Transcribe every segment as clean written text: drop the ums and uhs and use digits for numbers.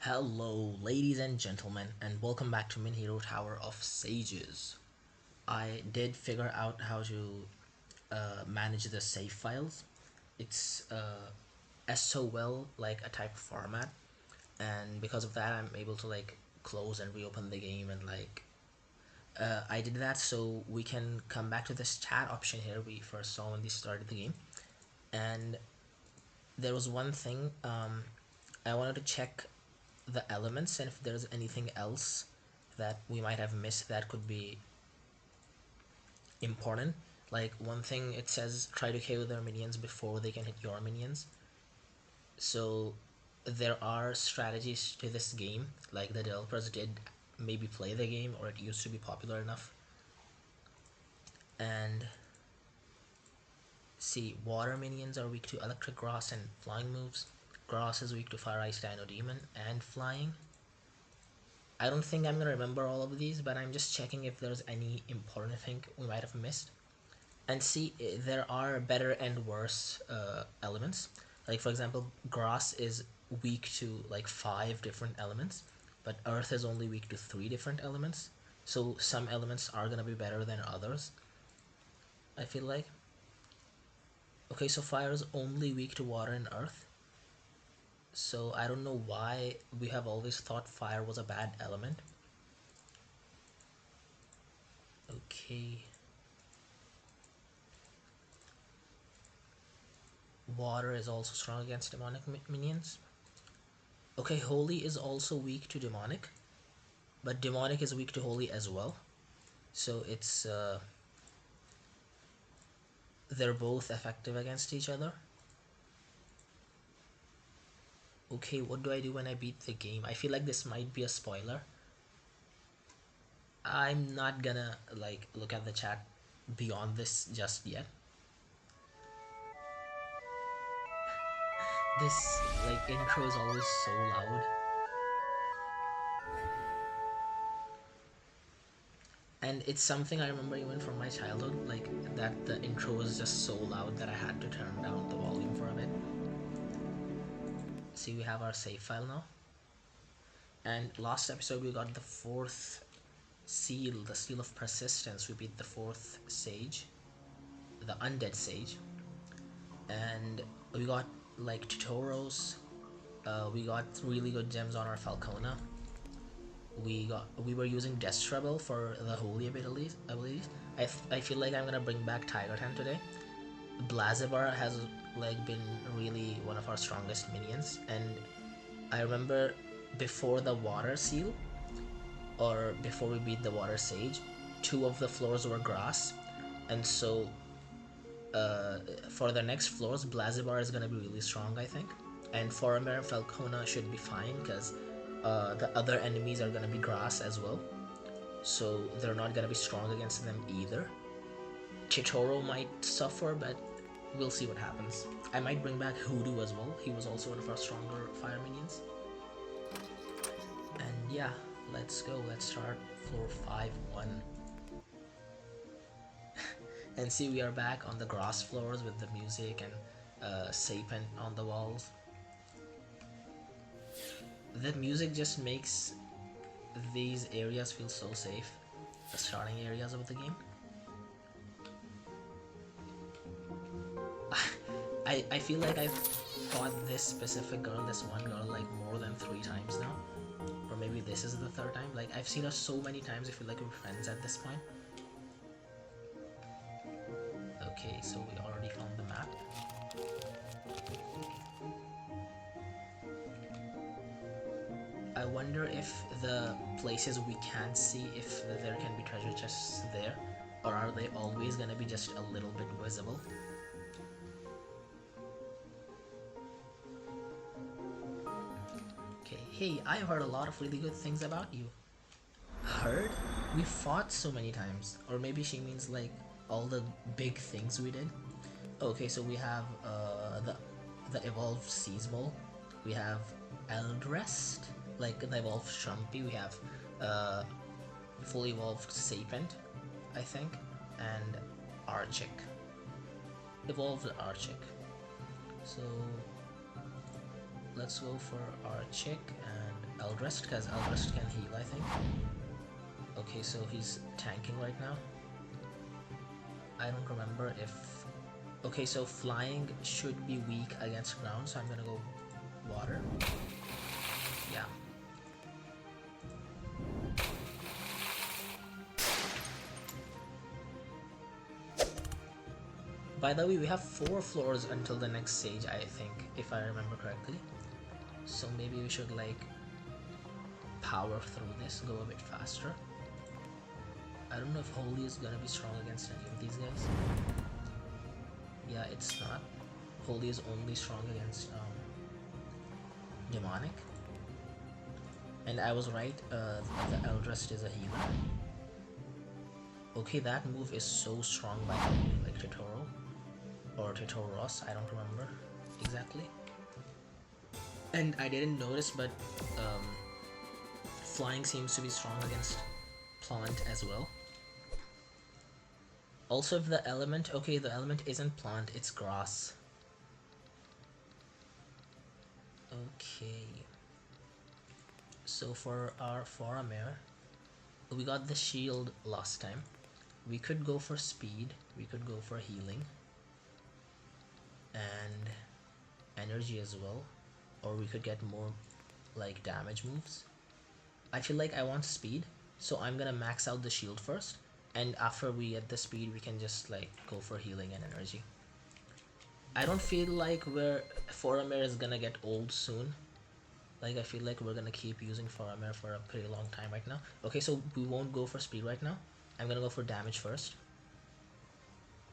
Hello, ladies and gentlemen, and welcome back to Min Hero Tower of Sages. I did figure out how to manage the save files. It's SOL like a type of format, and because of that, I'm able to like close and reopen the game and I did that so we can come back to this chat option here we first saw when we started the game. And there was one thing I wanted to check the elements and if there's anything else that we might have missed that could be important. Like one thing, it says try to KO their minions before they can hit your minions. So there are strategies to this game, like the developers did maybe play the game, or it used to be popular enough. And see, water minions are weak to electric, grass, and flying moves. Grass is weak to fire, ice, dino, demon, and flying. I don't think I'm gonna remember all of these, but I'm just checking if there's any important thing we might have missed. And see, there are better and worse elements. Like for example, grass is weak to like 5 different elements, but earth is only weak to 3 different elements. So some elements are gonna be better than others, I feel like. Okay, so fire is only weak to water and earth. So I don't know why we have always thought fire was a bad element. Okay. Water is also strong against demonic minions. Okay, holy is also weak to demonic, but demonic is weak to holy as well. So it's they're both effective against each other. Okay, what do I do when I beat the game? I feel like this might be a spoiler. I'm not gonna like look at the chat beyond this just yet. This like intro is always so loud. And it's something I remember even from my childhood, like that the intro was just so loud that I had to turn down the volume for a bit. See, we have our save file now. And last episode we got the 4th seal, the seal of persistence. We beat the 4th sage, the undead sage. And we got like tutorials. We got really good gems on our Falcona. We were using Death Trouble for the holy abilities. I feel like I'm gonna bring back Tiger Tan today. Blazibar has like been really one of our strongest minions, and I remember before the water seal, or before we beat the water sage, 2 of the floors were grass, and so for the next floors, Blazibar is gonna be really strong, I think, and Faramir and Falcona should be fine because the other enemies are gonna be grass as well, so they're not gonna be strong against them either. Chitoro might suffer, but we'll see what happens. I might bring back Hoodoo as well. He was also one of our stronger fire minions. And yeah, let's go. Let's start floor 5-1. And see, we are back on the grass floors with the music and Sapent on the walls. The music just makes these areas feel so safe. The starting areas of the game. I feel like I've fought this specific girl, this one girl, like more than 3 times now. Or maybe this is the 3rd time. Like, I've seen her so many times, I feel like we're friends at this point. Okay, so we already found the map. I wonder if the places we can't see, if there can be treasure chests there, or are they always gonna be just a little bit visible? Okay, hey, I've heard a lot of really good things about you. Heard? We fought so many times. Or maybe she means like all the big things we did. Okay, so we have the evolved Seasmole. We have Eldrest, like the evolved Shumpy. We have fully evolved Sapent, I think, and Archic. Evolved Archic. So let's go for our chick and Eldrest, because Eldrest can heal, I think. Okay, so he's tanking right now. I don't remember if... Okay, so flying should be weak against ground, so I'm gonna go water. Yeah. By the way, we have 4 floors until the next stage, I think, if I remember correctly. So maybe we should like power through this, go a bit faster. I don't know if Holy is gonna be strong against any of these guys. Yeah, it's not. Holy is only strong against Demonic. And I was right, the Eldrest is a healer. Okay, that move is so strong by like Totoro. Or Totoro's, I don't remember exactly. And I didn't notice, but flying seems to be strong against plant as well. Also, if the element, okay, the element isn't plant, it's grass. Okay. So for our Faramir, we got the shield last time. We could go for speed, we could go for healing. And energy as well. Or we could get more like damage moves. I feel like I want speed, so I'm gonna max out the shield first, and after we get the speed we can just like go for healing and energy. I don't feel like Faramir is gonna get old soon. Like I feel like we're gonna keep using Faramir for a pretty long time right now. Okay, so we won't go for speed right now. I'm gonna go for damage first,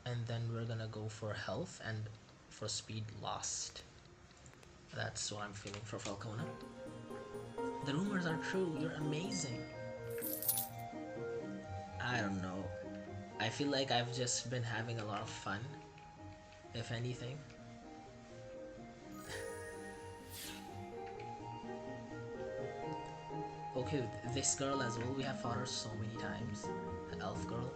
and then we're gonna go for health and for speed last. That's what I'm feeling for Falcona. The rumors are true, you're amazing. I don't know. I feel like I've just been having a lot of fun, if anything. Okay, this girl as well, we have fought her so many times. The elf girl.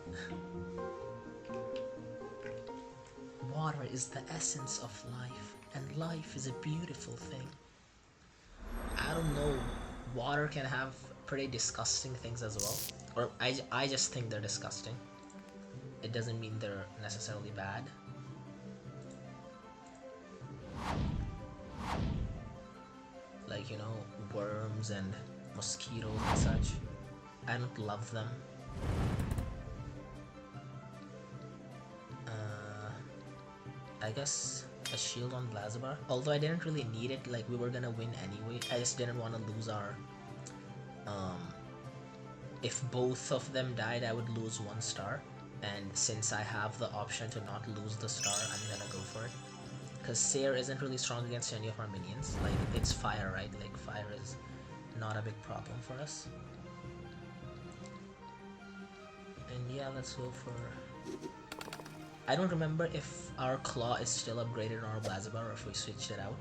Water is the essence of life, and life is a beautiful thing. I don't know, water can have pretty disgusting things as well. Or I just think they're disgusting. It doesn't mean they're necessarily bad. Like, you know, worms and mosquitoes and such. I don't love them. I guess a shield on Blazabar. Although I didn't really need it, like we were gonna win anyway. I just didn't want to lose our... if both of them died, I would lose 1 star. And since I have the option to not lose the star, I'm gonna go for it. Because Seer isn't really strong against any of our minions. Like, it's fire, right? Like, fire is not a big problem for us. And yeah, let's go for... I don't remember if our claw is still upgraded on our Blazabar or if we switched it out.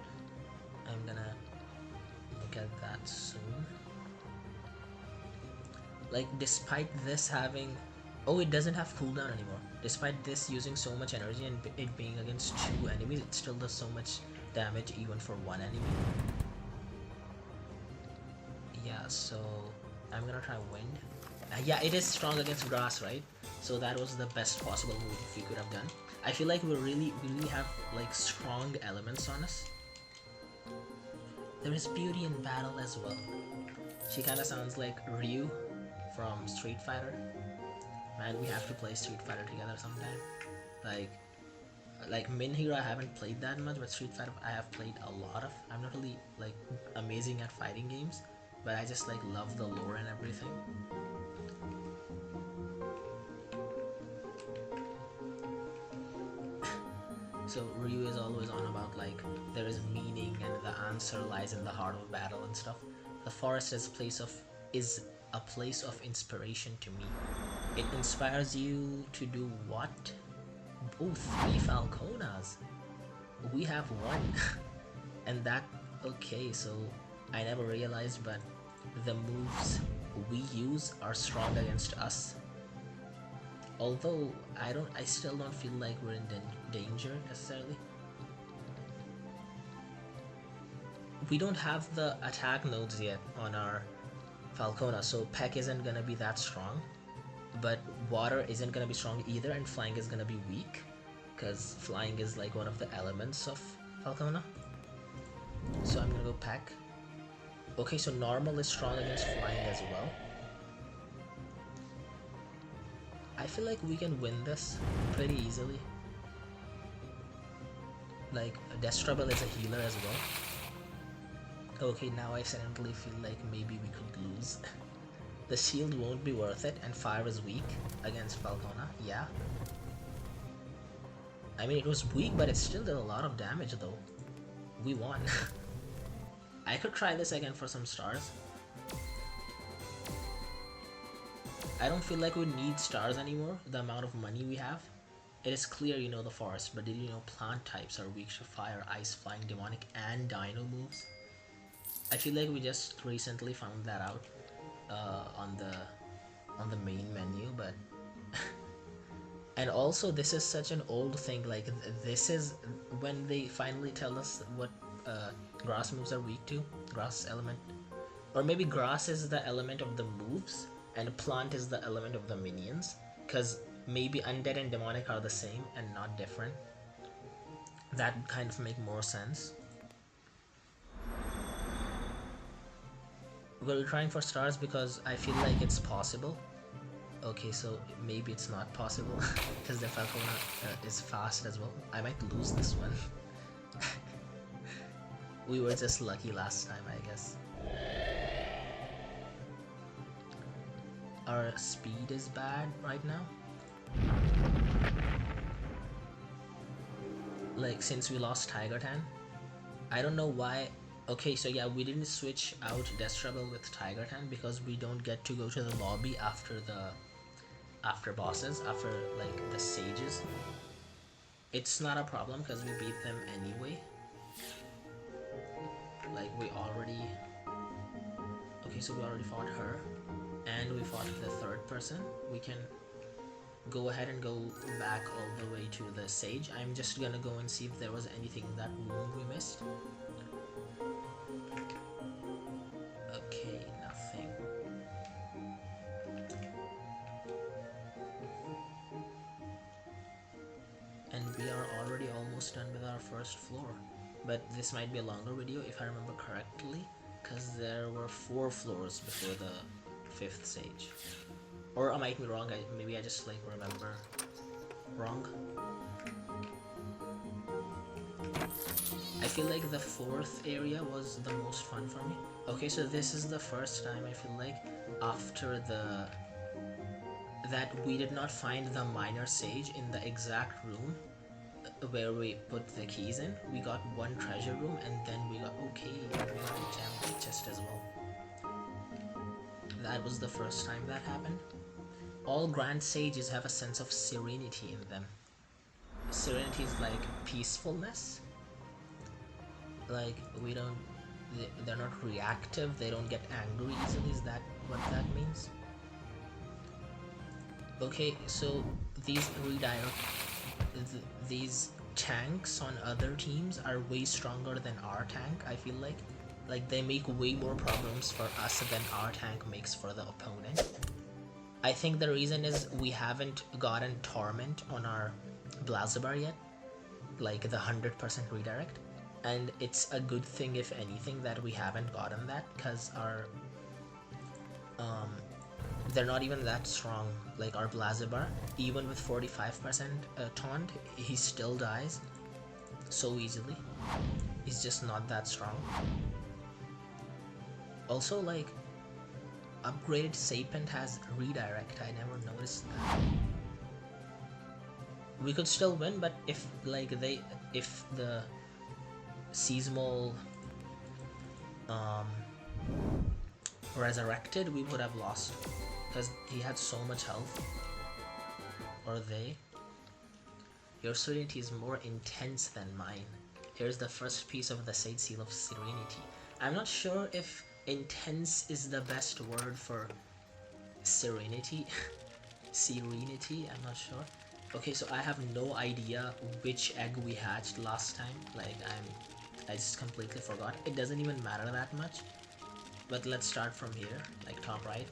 I'm gonna look at that soon. Like, despite this having... Oh, it doesn't have cooldown anymore. Despite this using so much energy and it being against 2 enemies, it still does so much damage even for 1 enemy. Yeah, so I'm gonna try wind. Yeah, it is strong against grass, right? So that was the best possible move we could have done. I feel like we really have like strong elements on us. There is beauty in battle as well. She kind of sounds like Ryu from Street Fighter. Man, we have to play Street Fighter together sometime. Like Min Hero I haven't played that much, but Street Fighter I have played a lot of. I'm not really like amazing at fighting games, but I just like love the lore and everything. So Ryu is always on about like there is meaning and the answer lies in the heart of battle and stuff. The forest is a place of inspiration to me. It inspires you to do what? Oh, 3 Falconas. We have 1. And that, okay, so I never realized, but the moves we use are strong against us. Although I still don't feel like we're in danger necessarily. we don't have the attack nodes yet on our Falcona, so Peck isn't gonna be that strong. But water isn't gonna be strong either, and flying is gonna be weak, because flying is like one of the elements of Falcona. So I'm gonna go Peck. Okay, so normal is strong against flying as well. I feel like we can win this pretty easily. Like, Destrable is a healer as well. Okay, now I suddenly feel like maybe we could lose. The shield won't be worth it, and fire is weak against Falcona, yeah. I mean, it was weak, but it still did a lot of damage though. We won. I could try this again for some stars. I don't feel like we need stars anymore, the amount of money we have. It is clear you know the forest, but did you know plant types are weak to fire, ice, flying, demonic, and dino moves? I feel like we just recently found that out on the main menu, but and also this is such an old thing. Like this is when they finally tell us what grass moves are weak to. Grass element, or maybe grass is the element of the moves, and plant is the element of the minions. Because maybe undead and demonic are the same and not different. That would kind of make more sense. We're trying for stars because I feel like it's possible. Okay, so maybe it's not possible because the Falcona is fast as well. I might lose this one. We were just lucky last time, I guess. Our speed is bad right now. Like, since we lost Tiger Tan, I don't know why. Okay, so yeah, we didn't switch out Destrable with Tiger Tan because we don't get to go to the lobby after bosses, after like the sages. It's not a problem because we beat them anyway. Like we already. Okay, so we already fought her, and we fought the third person. We can go ahead and go back all the way to the sage. I'm just gonna go and see if there was anything in that room we missed. Okay, nothing. And we are already almost done with our first floor. But this might be a longer video if I remember correctly, because there were 4 floors before the 5th stage. Or I might be wrong, maybe I just like remember wrong. I feel like the 4th area was the most fun for me. Okay, so this is the first time I feel like after that we did not find the minor sage in the exact room where we put the keys in. We got 1 treasure room, and then we got we got a gem chest as well. That was the first time that happened. All grand sages have a sense of serenity in them. Serenity is like peacefulness. Like they're not reactive, they don't get angry easily. Is that what that means? Okay, so these these tanks on other teams are way stronger than our tank, I feel like. Like they make way more problems for us than our tank makes for the opponent. I think the reason is we haven't gotten Torment on our Blazabar yet, like the 100% redirect, and it's a good thing if anything that we haven't gotten that, because our they're not even that strong. Like our Blazabar, even with 45% taunt, he still dies so easily. He's just not that strong. Also, like, upgraded Sapient has redirect. I never noticed that. We could still win, but if the Seasmol resurrected, we would have lost because he had so much health. Or they. Your Serenity is more intense than mine. Here's the first piece of the Sage Seal of Serenity. I'm not sure if intense is the best word for Serenity. Serenity, I'm not sure. Okay, so I have no idea which egg we hatched last time. Like, I'm I just completely forgot. It doesn't even matter that much. But let's start from here, like top right.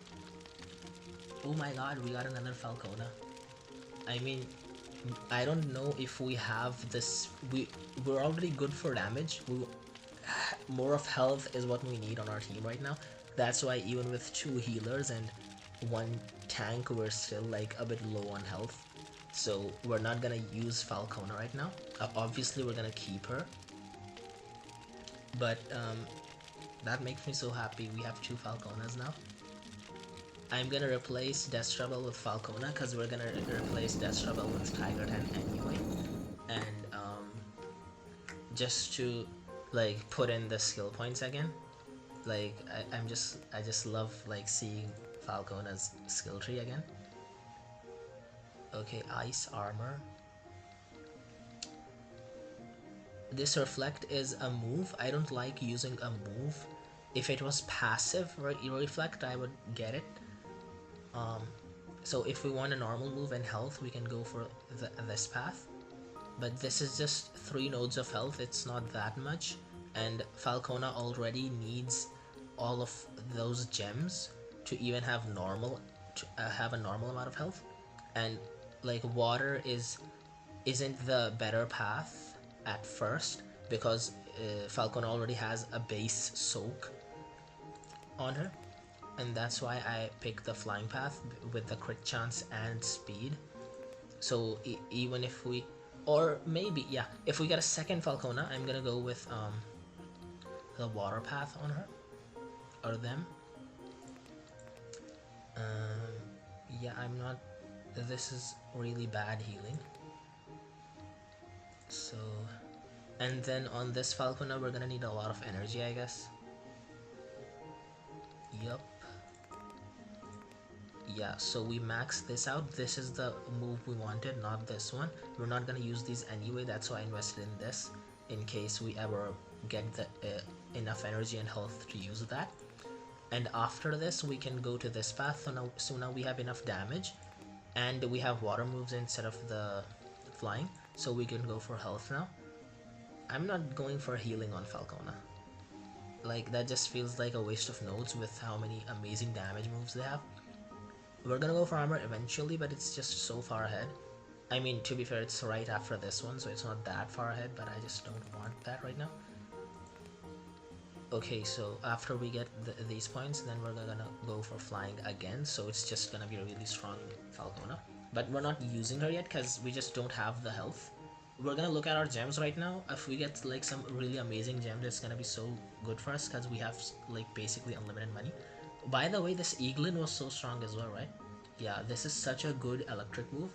Oh my god, we got another Falcona. I mean, I don't know if we have this. We're already good for damage. More of health is what we need on our team right now. That's why even with 2 healers and 1 tank, we're still like a bit low on health. So we're not gonna use Falcona right now. Obviously, we're gonna keep her. But that makes me so happy. We have 2 Falconas now. I'm gonna replace Death Trouble with Falcona because we're gonna replace Death Trouble with Tiger 10 anyway. And just to like put in the skill points again, like I just love like seeing Falcona's skill tree again. Okay, ice armor. This reflect is a move. I don't like using a move. If it was passive reflect, I would get it. So if we want a normal move and health, we can go for this path. But this is just 3 nodes of health. It's not that much, and Falcona already needs all of those gems to even have have a normal amount of health. And like water isn't the better path at first because Falcona already has a base soak on her, and that's why I picked the flying path with the crit chance and speed. So even if we, or maybe yeah, if we get a second Falcona, I'm gonna go with the water path on her or them. Yeah, I'm not. This is really bad healing. So, and then on this Falcona, we're gonna need a lot of energy, I guess. Yup. Yeah, so we max this out. This is the move we wanted, not this one. We're not gonna use these anyway. That's why I invested in this in case we ever get the enough energy and health to use that. And after this, we can go to this path. So now we have enough damage, and we have water moves instead of the flying. So we can go for health now. I'm not going for healing on Falcona. Like that just feels like a waste of nodes with how many amazing damage moves they have. We're gonna go for armor eventually, but it's just so far ahead. I mean, to be fair, it's right after this one, so it's not that far ahead, but I just don't want that right now. Okay, so after we get these points, then we're gonna go for flying again, so it's just gonna be a really strong Falcona. But we're not using her yet because we just don't have the health. We're gonna look at our gems right now. If we get like some really amazing gems, it's gonna be so good for us because we have like basically unlimited money. By the way, this Eaglin was so strong as well, right? Yeah, this is such a good electric move.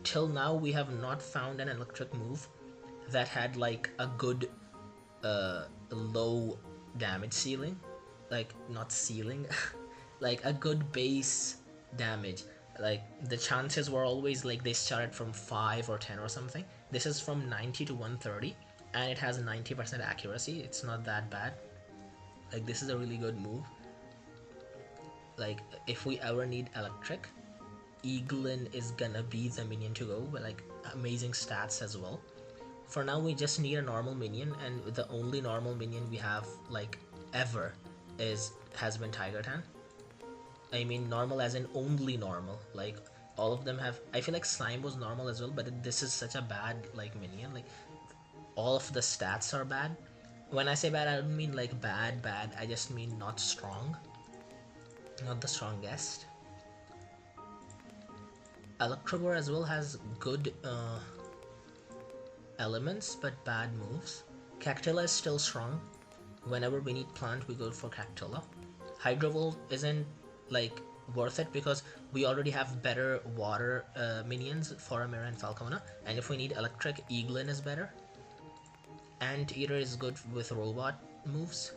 Till now, we have not found an electric move that had like a good low damage ceiling. Like, not ceiling, like a good base damage. Like, the chances were always like they started from 5 or 10 or something. This is from 90 to 130, and it has 90% accuracy. It's not that bad. Like, this is a really good move. Like, if we ever need electric, Eaglin is gonna be the minion to go with like amazing stats as well. For now, we just need a normal minion, and the only normal minion we have like ever has been Tiger Tan. I mean normal as in only normal. Like all of them have. I feel like Slime was normal as well, but this is such a bad like minion. Like all of the stats are bad. When I say bad, I don't mean like bad. I just mean not strong, not the strongest. Electrogore as well has good elements but bad moves. Cactilla is still strong. Whenever we need plant, we go for Cactilla. Hydrovolt isn't like worth it because we already have better water minions, Foramira and Falcona, and if we need electric, Eaglin is better. Anteater is good with robot moves,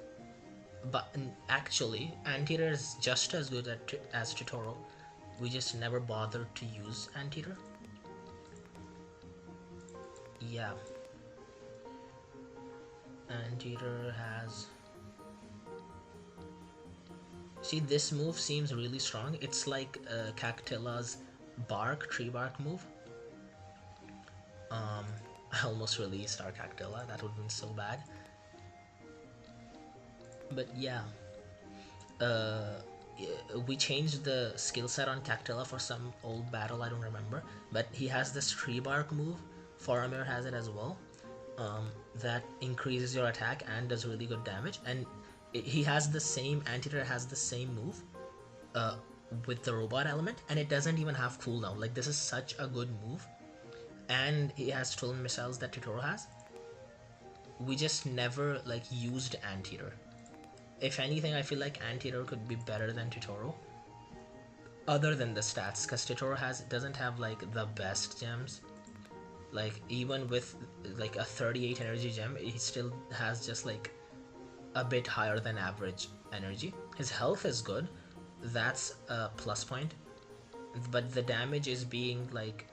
but actually Anteater is just as good as Totoro. We just never bothered to use Anteater. Yeah. Anteater has... See, this move seems really strong. It's like Cactilla's tree bark move. I almost released our Cactilla. That would have been so bad. But yeah, uh, we changed the skill set on Tactila for some old battle, I don't remember. But he has this tree bark move. Faramir has it as well. That increases your attack and does really good damage. And he has the same, Anteater has the same move uh, with the robot element, and it doesn't even have cooldown. Like, this is such a good move. And he has stolen missiles that Totoro has. We just never like used Anteater. If anything, I feel like Anteater could be better than Totoro, other than the stats, because Totoro doesn't have like the best gems. Like, even with like a 38 energy gem, he still has just like a bit higher than average energy. His health is good, that's a plus point, but the damage is being like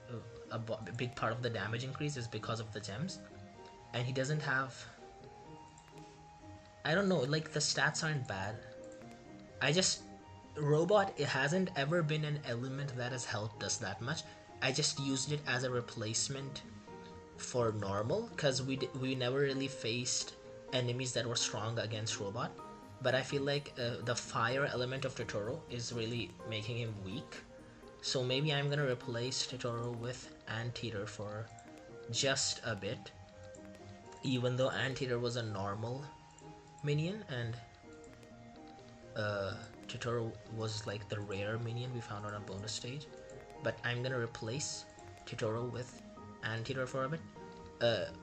a big part of the damage increase is because of the gems. And he doesn't have, I don't know, like the stats aren't bad. I just, robot, it hasn't ever been an element that has helped us that much. I just used it as a replacement for normal, because we never really faced enemies that were strong against robot. But I feel like the fire element of Totoro is really making him weak. So maybe I'm gonna replace Totoro with Anteater for just a bit, even though Anteater was a normal minion and Totoro was like the rare minion we found on a bonus stage. But I'm gonna replace Totoro with Anteater for a bit.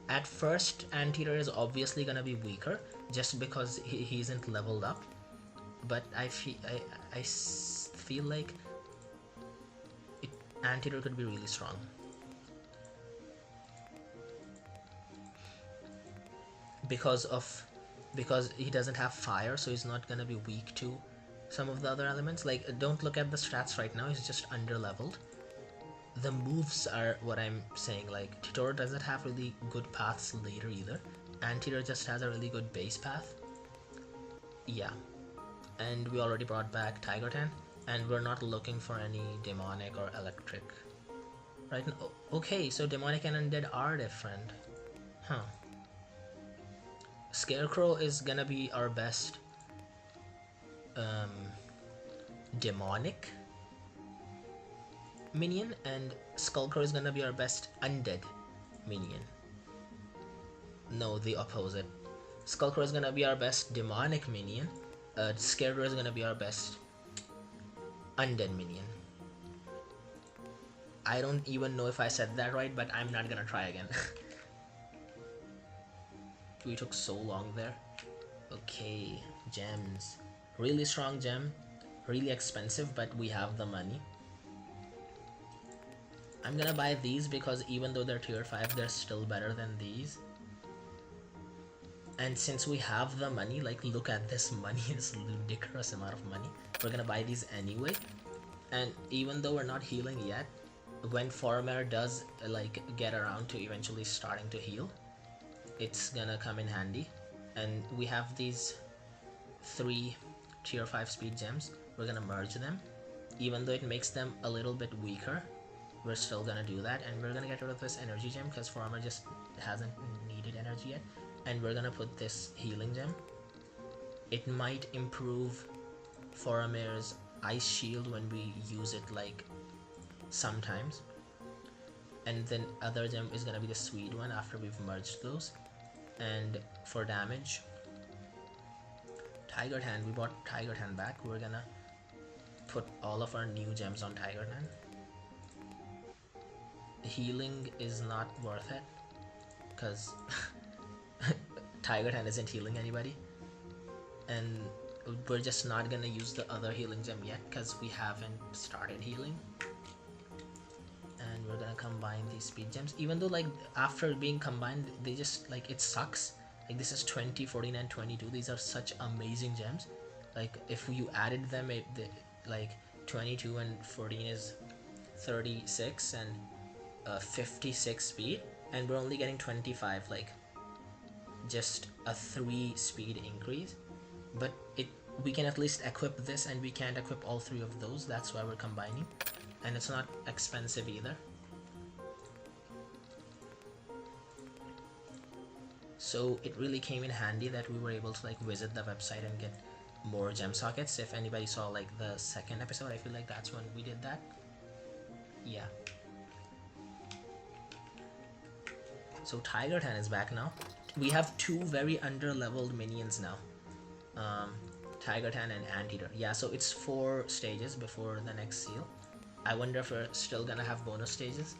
At first, Anteater is obviously gonna be weaker just because he isn't leveled up. But I feel like Anteater could be really strong. Because he doesn't have fire, so he's not gonna be weak to some of the other elements. Like, don't look at the stats right now, he's just under leveled. The moves are what I'm saying. Like, Totoro doesn't have really good paths later either. Anteater just has a really good base path. Yeah. And we already brought back Tiger Tan, and we're not looking for any demonic or electric right now. Okay, so demonic and undead are different. Huh. Scarecrow is gonna be our best demonic minion, and Skullcrow is gonna be our best undead minion. No, the opposite. Skullcrow is gonna be our best demonic minion. Scarecrow is gonna be our best undead minion. I don't even know if I said that right, but I'm not gonna try again. We took so long there. Okay, gems. Really strong gem. Really expensive, but we have the money. I'm gonna buy these because even though they're tier 5, they're still better than these. And since we have the money, like, look at this money, it's a ludicrous amount of money. We're gonna buy these anyway. And even though we're not healing yet, when Faramir does like get around to eventually starting to heal, it's gonna come in handy. And we have these 3 tier 5 speed gems. We're gonna merge them. Even though it makes them a little bit weaker, we're still gonna do that. And we're gonna get rid of this energy gem because Faramir just hasn't needed energy yet. And we're gonna put this healing gem. It might improve Faramir's ice shield when we use it, like, sometimes. And then other gem is gonna be the sweet one after we've merged those. And for damage, Tiger Hand, we brought Tiger Hand back. We're gonna put all of our new gems on Tiger Hand. Healing is not worth it because Tiger Hand isn't healing anybody, and we're just not gonna use the other healing gem yet because we haven't started healing. And we're gonna combine these speed gems, even though, like, after being combined, they just, like, it sucks. Like, this is 20, 14, and 22. These are such amazing gems. Like, if you added them, like, 22 and 14 is 36 and 56 speed, and we're only getting 25, like, just a 3 speed increase. But we can at least equip this, and we can't equip all 3 of those. That's why we're combining, and it's not expensive either. So it really came in handy that we were able to like visit the website and get more gem sockets. If anybody saw like the second episode, I feel like that's when we did that. Yeah. So Tiger Tan is back now. We have two very under-leveled minions now. Tiger Tan and Anteater. Yeah, so it's 4 stages before the next seal. I wonder if we're still gonna have bonus stages,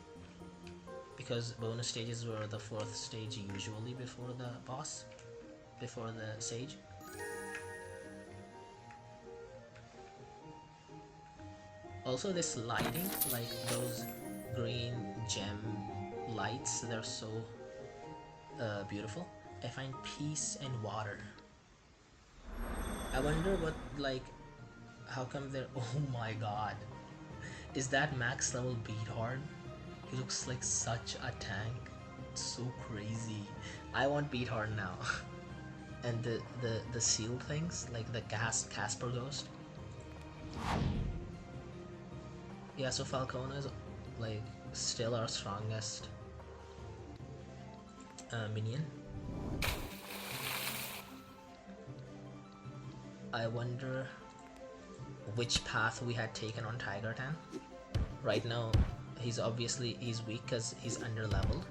because bonus stages were the 4th stage usually before the boss, before the sage. Also this lighting, like those green gem lights, they're so beautiful. I find peace and water. I wonder what, like, how come they're, oh my god. Is that max level Betehulk? He looks like such a tank. It's so crazy. I want Betehulk now. And the seal things, like the Casper Ghost. Yeah, so Falcona is like still our strongest minion. I wonder which path we had taken on Tiger Tan. Right now, he's weak because he's under leveled.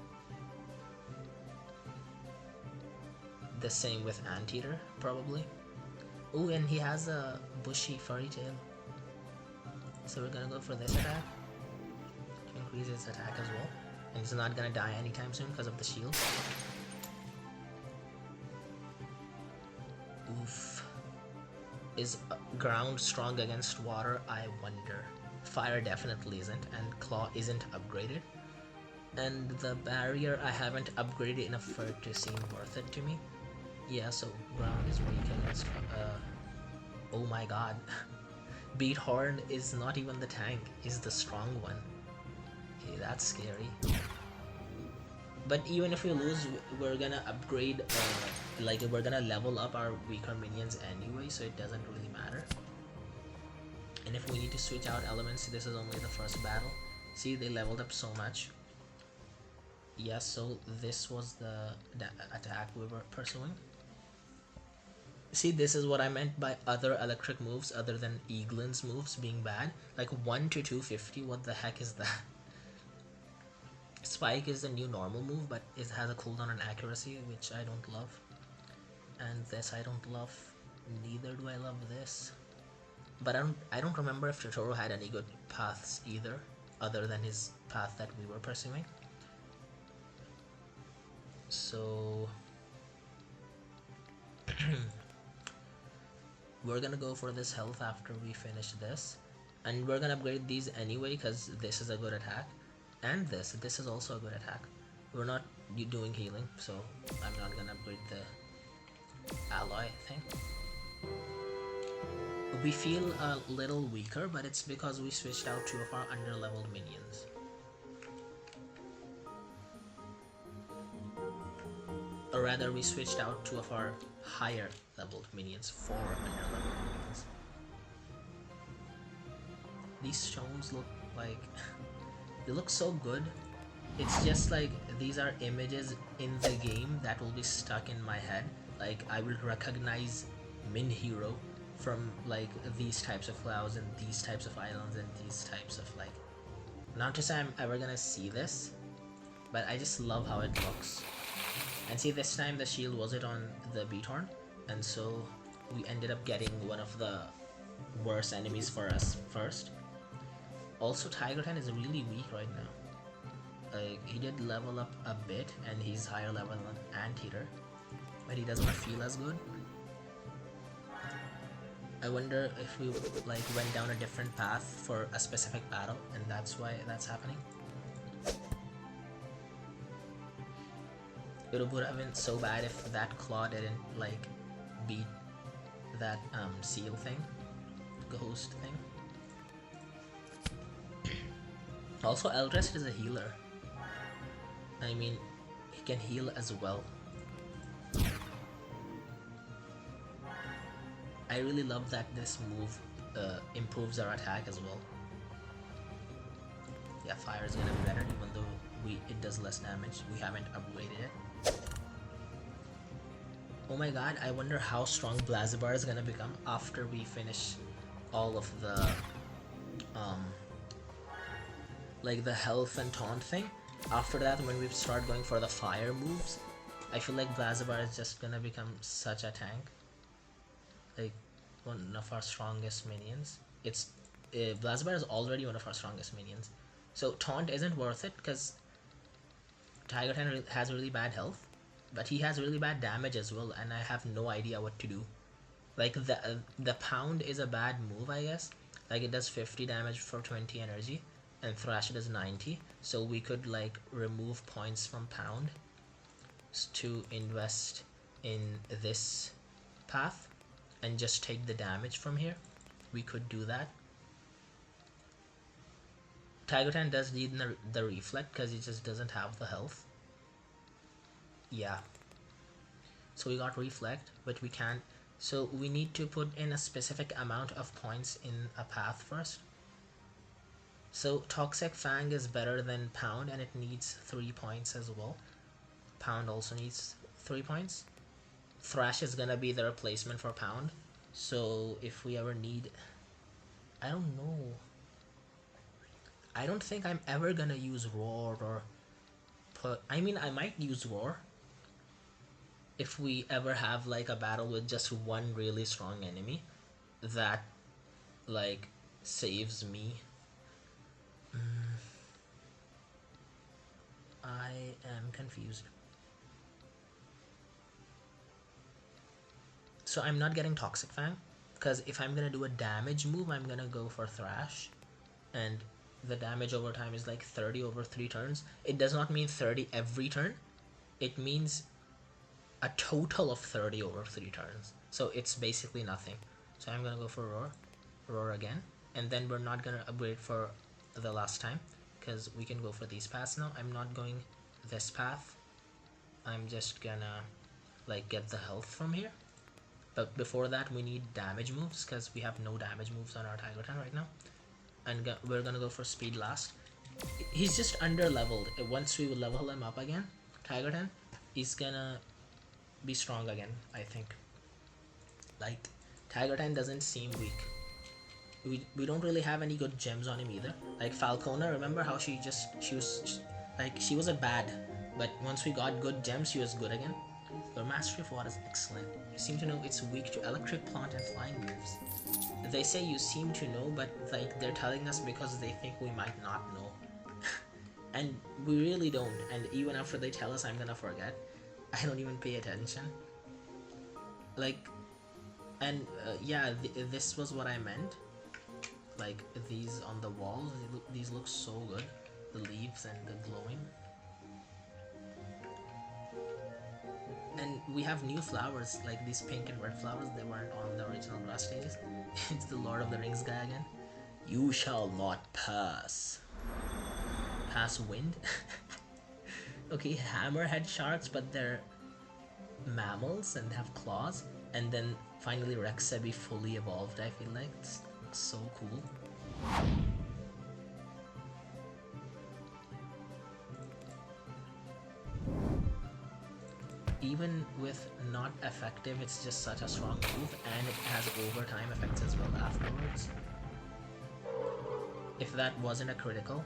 The same with Anteater, probably. Oh, and he has a bushy furry tail. So we're gonna go for this attack to increase his attack as well. And he's not gonna die anytime soon because of the shield. Oof. Is ground strong against water? I wonder. Fire definitely isn't, and claw isn't upgraded. And the barrier I haven't upgraded enough for it to seem worth it to me. Yeah, so ground is weak against oh my god. Betehulk is not even the tank, he's the strong one. Okay, that's scary. But even if we lose, we're gonna upgrade, like we're gonna level up our weaker minions anyway, so it doesn't really matter. And if we need to switch out elements, this is only the first battle. See, they leveled up so much. Yes, so this was the attack we were pursuing. See, this is what I meant by other electric moves other than Eaglin's moves being bad. Like 1 to 250, what the heck is that? Spike is the new normal move, but it has a cooldown on accuracy, which I don't love. And this I don't love. Neither do I love this. But I don't remember if Totoro had any good paths either, other than his path that we were pursuing. So we're gonna go for this health after we finish this, and we're gonna upgrade these anyway because this is a good attack, and this is also a good attack. We're not doing healing, so I'm not gonna upgrade the alloy thing. We feel a little weaker, but it's because we switched out 2 of our under-leveled minions. Or rather, we switched out 2 of our higher leveled minions for under-leveled minions. These stones look like... they look so good. It's just like these are images in the game that will be stuck in my head. Like, I will recognize Min Hero from like these types of clouds and these types of islands and these types of like... Not to say I'm ever gonna see this, but I just love how it looks. And see, this time the shield wasn't on the Betehulk, and so we ended up getting one of the worst enemies for us first. Also, Tiger Tan is really weak right now. He did level up a bit, and he's higher level than Anteater, but he doesn't feel as good. I wonder if we like went down a different path for a specific battle, and that's why that's happening. It would have been so bad if that claw didn't like beat that seal thing, ghost thing. Also, Eldrest is a healer. I mean, he can heal as well. I really love that this move improves our attack as well. Yeah, fire is gonna be better even though it does less damage. We haven't upgraded it. Oh my god, I wonder how strong Blazibar is gonna become after we finish all of the um like the health and taunt thing. After that, when we start going for the fire moves, I feel like Blazibar is just gonna become such a tank. Like one of our strongest minions. It's Blazibar is already one of our strongest minions. So taunt isn't worth it because Tiger Tan has really bad health, but he has really bad damage as well, and I have no idea what to do. Like the pound is a bad move, I guess. Like it does 50 damage for 20 energy, and Thrash does 90. So we could like remove points from pound to invest in this path and just take the damage from here. We could do that. Tiger does need the reflect because he just doesn't have the health. Yeah. So we got reflect, but we can't. So we need to put in a specific amount of points in a path first. So Toxic Fang is better than Pound and it needs 3 points as well. Pound also needs 3 points. Thrash is gonna be the replacement for Pound. So if we ever need... I don't know. I don't think I'm ever gonna use Roar or put... I mean, I might use Roar if we ever have like a battle with just one really strong enemy that like saves me. I am confused. So I'm not getting Toxic Fang because if I'm gonna do a damage move, I'm gonna go for Thrash, and the damage over time is like 30 over 3 turns. It does not mean 30 every turn. It means a total of 30 over 3 turns. So it's basically nothing. So I'm gonna go for Roar again, and then we're not gonna upgrade for the last time because we can go for these paths now. I'm not going this path. I'm just gonna like get the health from here. But before that, we need damage moves because we have no damage moves on our Tiger Tan right now. And we're gonna go for speed last. He's just under leveled. Once we level him up again, Tiger Tan, he's gonna be strong again, I think. Like, Tiger Tan doesn't seem weak. We don't really have any good gems on him either. Like Falcona, remember how she wasn't bad, but once we got good gems, she was good again. Your mastery of water is excellent. You seem to know it's weak to electric, plant, and flying moves. They say you seem to know, but like they're telling us because they think we might not know. And we really don't, and even after they tell us, I'm gonna forget. I don't even pay attention. Like, and yeah, this was what I meant. Like these on the walls, these look so good. The leaves and the glowing. And we have new flowers, like these pink and red flowers. They weren't on the original grass stages. It's the Lord of the Rings guy again. You shall not pass. Pass wind? Okay, hammerhead sharks, but they're mammals and have claws. And then finally Rexabi fully evolved, I feel like. It's so cool. Even with not effective, it's just such a strong move, and it has overtime effects as well afterwards. If that wasn't a critical,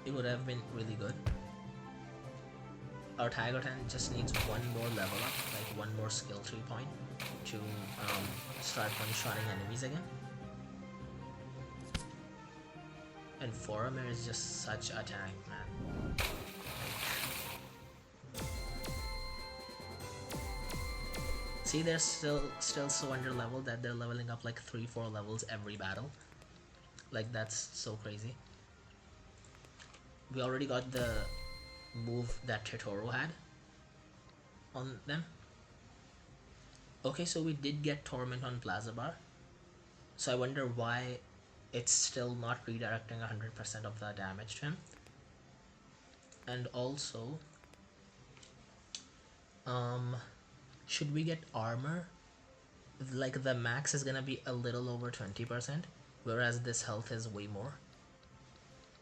it would have been really good. Our Tiger Tan just needs one more level up, like one more skill tree point to start one-shotting enemies again. And Boromir is just such a tank, man. See, they're still so under leveled that they're leveling up like 3-4 levels every battle. Like, that's so crazy. We already got the move that Totoro had on them. Okay, so we did get Torment on Blazibar. So I wonder why it's still not redirecting 100% of the damage to him. And also, should we get armor? Like, the max is gonna be a little over 20%, whereas this health is way more.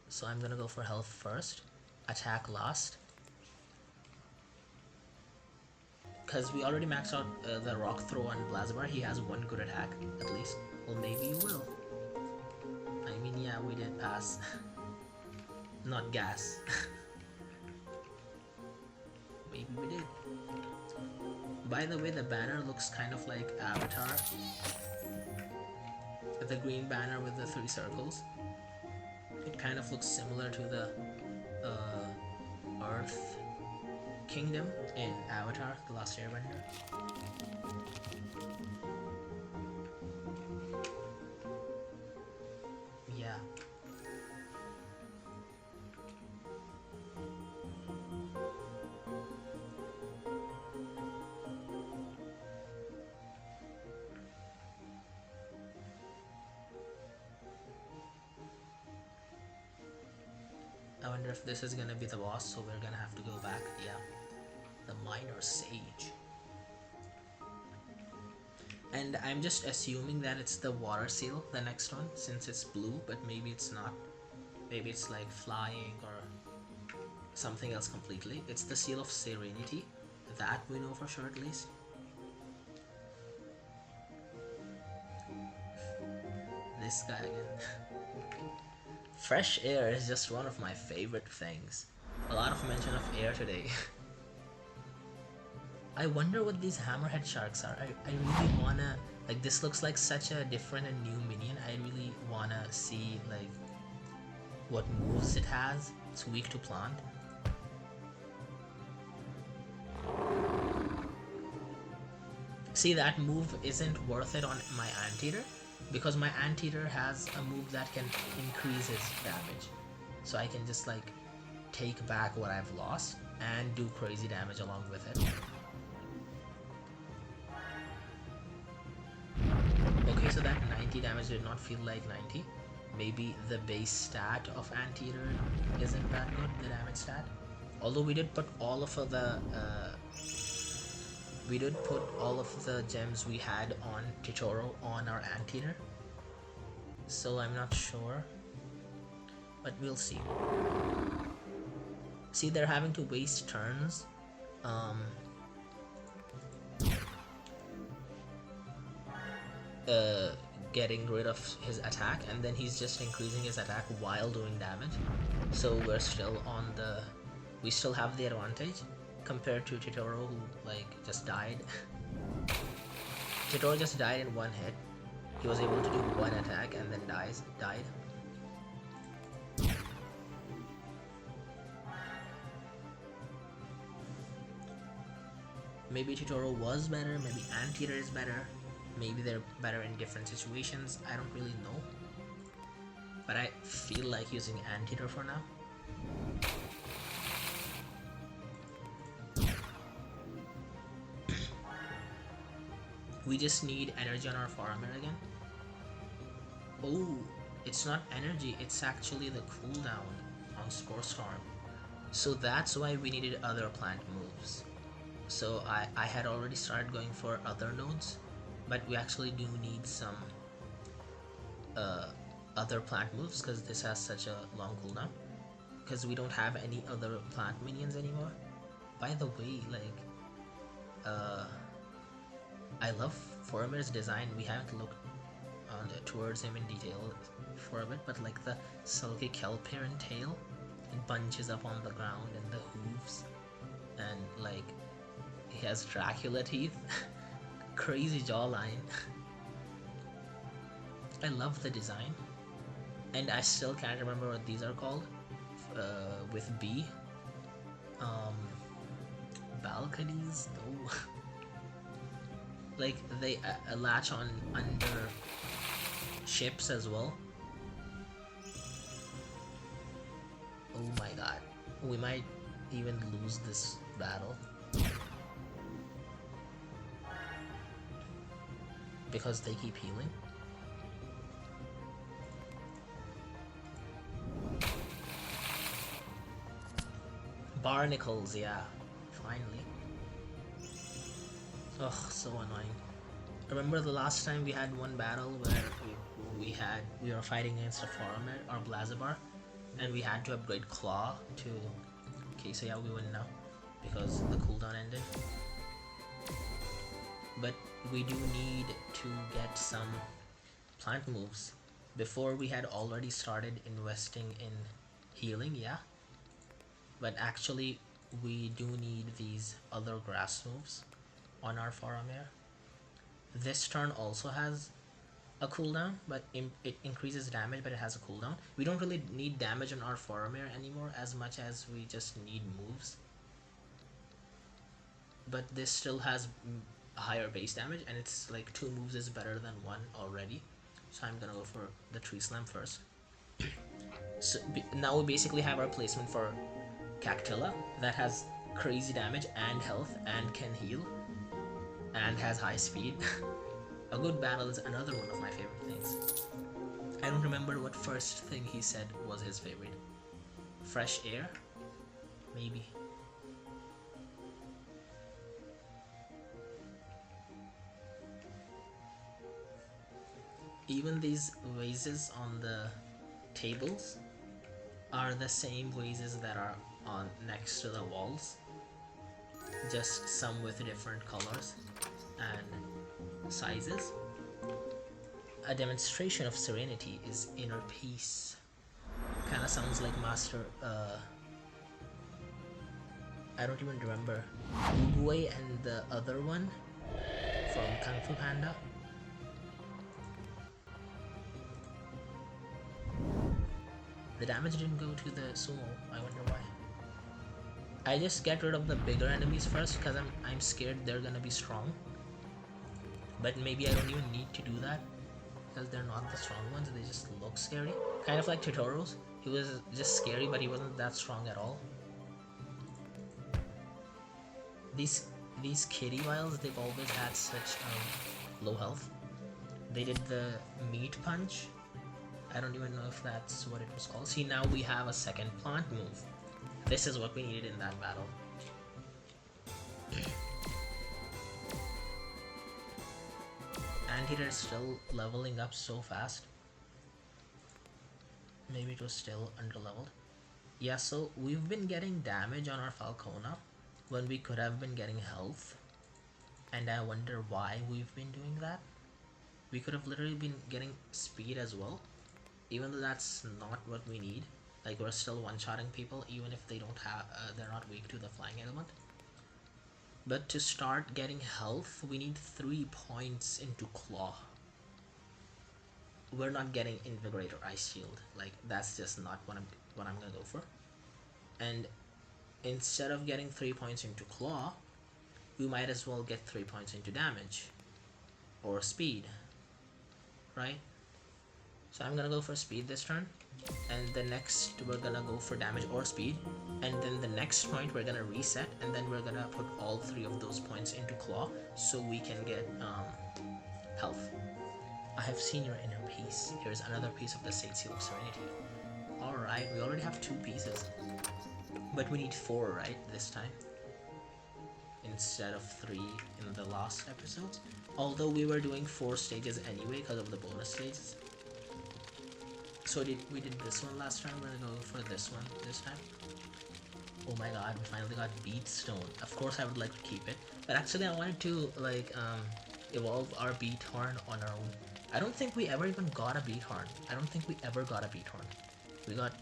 So I'm gonna go for health first, attack last. because we already maxed out the rock throw on Blazabar. He has one good attack at least. Well, maybe you will. I mean, yeah, we did pass. Not gas. Maybe we did. By the way, the banner looks kind of like Avatar. The green banner with the 3 circles. It kind of looks similar to the Earth Kingdom in Avatar, The Last Airbender. Yeah. I wonder if this is gonna be the boss, so we're gonna have to go back. Yeah. The Minor Sage. And I'm just assuming that it's the water seal, the next one, since it's blue, but maybe it's not. Maybe it's like flying or something else completely. It's the seal of Serenity. That we know for sure at least. This guy again. Fresh air is just one of my favorite things. A lot of mention of air today. I wonder what these hammerhead sharks are. I really wanna, like, this looks like such a different and new minion. I really wanna see like what moves it has. It's weak to plant. See, that move isn't worth it on my Anteater because my Anteater has a move that can increase his damage. So I can just like take back what I've lost and do crazy damage along with it. Okay, so that 90 damage did not feel like 90. Maybe the base stat of Anteater isn't that good, the damage stat. Although we did put all of the gems we had on Totoro on our Anteater. So I'm not sure, but we'll see. See, they're having to waste turns. Getting rid of his attack, and then he's just increasing his attack while doing damage. So we're still on the, we still have the advantage compared to Totoro, who like just died. Totoro just died in one hit. He was able to do one attack and then died. Maybe Totoro was better, maybe Anteater is better. Maybe they're better in different situations. I don't really know. But I feel like using Anteater for now. We just need energy on our farmer again. Oh, it's not energy, it's actually the cooldown on Spore Storm. So that's why we needed other plant moves. So I had already started going for other nodes. But we actually do need some other plant moves because this has such a long cooldown. Because we don't have any other plant minions anymore. By the way, like, I love Foromir's design. We haven't looked towards him in detail for a bit, but like the silky kelpiran tail, it bunches up on the ground, and the hooves, and like he has Dracula teeth. Crazy jawline. I love the design, and I still can't remember what these are called. With B, balconies. No, like they latch on under ships as well. Oh my god, we might even lose this battle. Because they keep healing. Barnacles, yeah. Finally. Ugh, so annoying. Remember the last time we had one battle where we were fighting against a Faramir or Blazabar, and we had to upgrade Claw to. Okay, so yeah, we win now because the cooldown ended. But we do need to get some plant moves. Before we had already started investing in healing, yeah. But actually, we do need these other grass moves on our Faramir. This turn also has a cooldown, but it increases damage, but it has a cooldown. We don't really need damage on our Faramir anymore as much as we just need moves. But this still has higher base damage, and it's like 2 moves is better than 1 already. So I'm gonna go for the Tree Slam first. So now we basically have our placement for Cactilla that has crazy damage and health and can heal and has high speed. A good battle is another one of my favorite things. I don't remember what first thing he said was his favorite. Fresh air? Maybe. Even these vases on the tables are the same vases that are on next to the walls, just some with different colors and sizes. A demonstration of serenity is inner peace. Kind of sounds like Master. I don't even remember. Uguay and the other one from Kung Fu Panda. The damage didn't go to the sumo. I wonder why. I just get rid of the bigger enemies first because I'm scared they're gonna be strong. But maybe I don't even need to do that because they're not the strong ones. They just look scary. Kind of like Totoro's. He was just scary, but he wasn't that strong at all. These kitty vials, they've always had such low health. They did the meat punch. I don't even know if that's what it was called. See, now we have a second plant move. This is what we needed in that battle. Anteater is still leveling up so fast. Maybe it was still underleveled. Yeah, so we've been getting damage on our Falcona when we could have been getting health. And I wonder why we've been doing that. We could have literally been getting speed as well. Even though that's not what we need. Like, we're still one-shotting people even if they don't have they're not weak to the flying element. But to start getting health, we need 3 points into claw. We're not getting invigorate or ice shield. Like, that's just not what I'm gonna go for. And instead of getting 3 points into claw, we might as well get 3 points into damage or speed, right? So I'm gonna go for speed this turn, and the next we're gonna go for damage or speed, and then the next point we're gonna reset, and then we're gonna put all 3 of those points into claw so we can get health. I have seen your inner peace. Here's another piece of the Sage Seal of Serenity. Alright, we already have 2 pieces, but we need 4, right, this time, instead of 3 in the last episodes. Although we were doing 4 stages anyway because of the bonus stages. So we did this one last time. We're gonna go for this one this time. Oh my god, we finally got Beat Stone. Of course I would like to keep it, but actually I wanted to like evolve our Beat Horn on our own. I don't think we ever even got a Beat Horn. I don't think we ever got a Beat Horn. We got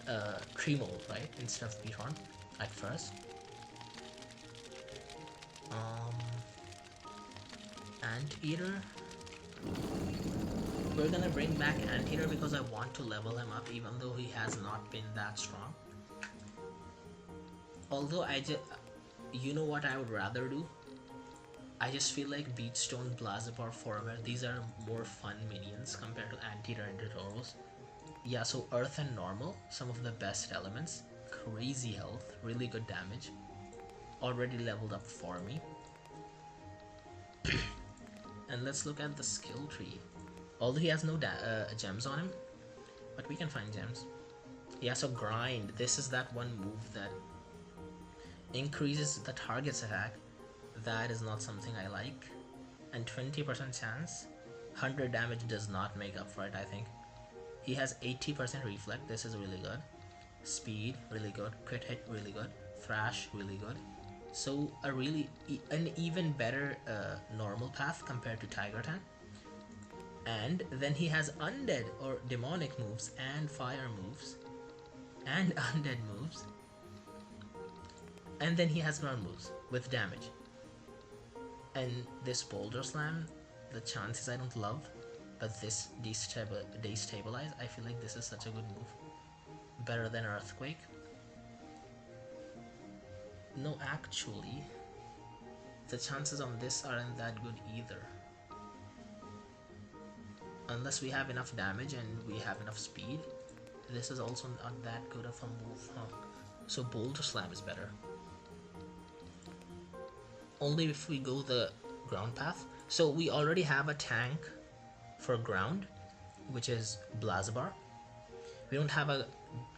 Tremole, right, instead of Beat Horn at first. Anteater. We're gonna bring back Anteater because I want to level him up even though he has not been that strong. Although you know what I would rather do? I just feel like Beatstone, Blazipar, Faramir, these are more fun minions compared to Anteater and Totoro's. Yeah, so Earth and Normal, some of the best elements. Crazy health, really good damage. Already leveled up for me. And let's look at the skill tree. Although he has no gems on him, but we can find gems. Yeah, so Grind. This is that one move that increases the target's attack. That is not something I like. And 20% chance. 100 damage does not make up for it, I think. He has 80% reflect. This is really good. Speed, really good. Crit hit, really good. Thrash, really good. So an even better normal path compared to Tiger Tan. And then he has undead or demonic moves and fire moves and undead moves. And then he has ground moves with damage. And this Boulder Slam, the chances I don't love, but this destabilize, I feel like this is such a good move. Better than Earthquake. No, actually, the chances on this aren't that good either. Unless we have enough damage and we have enough speed, this is also not that good of a move, huh? So Boulder Slam is better. Only if we go the ground path. So we already have a tank for ground, which is Blazabar. We don't have a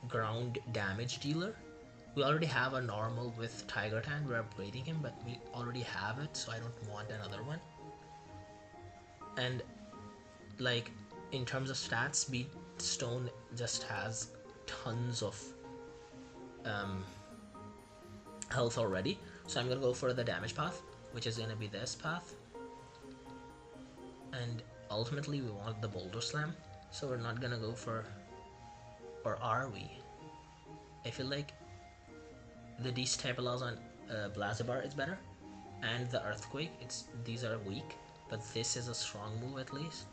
ground damage dealer. We already have a normal with Tiger Tan. We're upgrading him, but we already have it, so I don't want another one. And like in terms of stats, Beatstone just has tons of health already. So I'm gonna go for the damage path, which is gonna be this path. And ultimately we want the Boulder Slam, so we're not gonna go for, or are we? I feel like the destabilize on Blazabar is better, and the Earthquake. These are weak, but this is a strong move at least.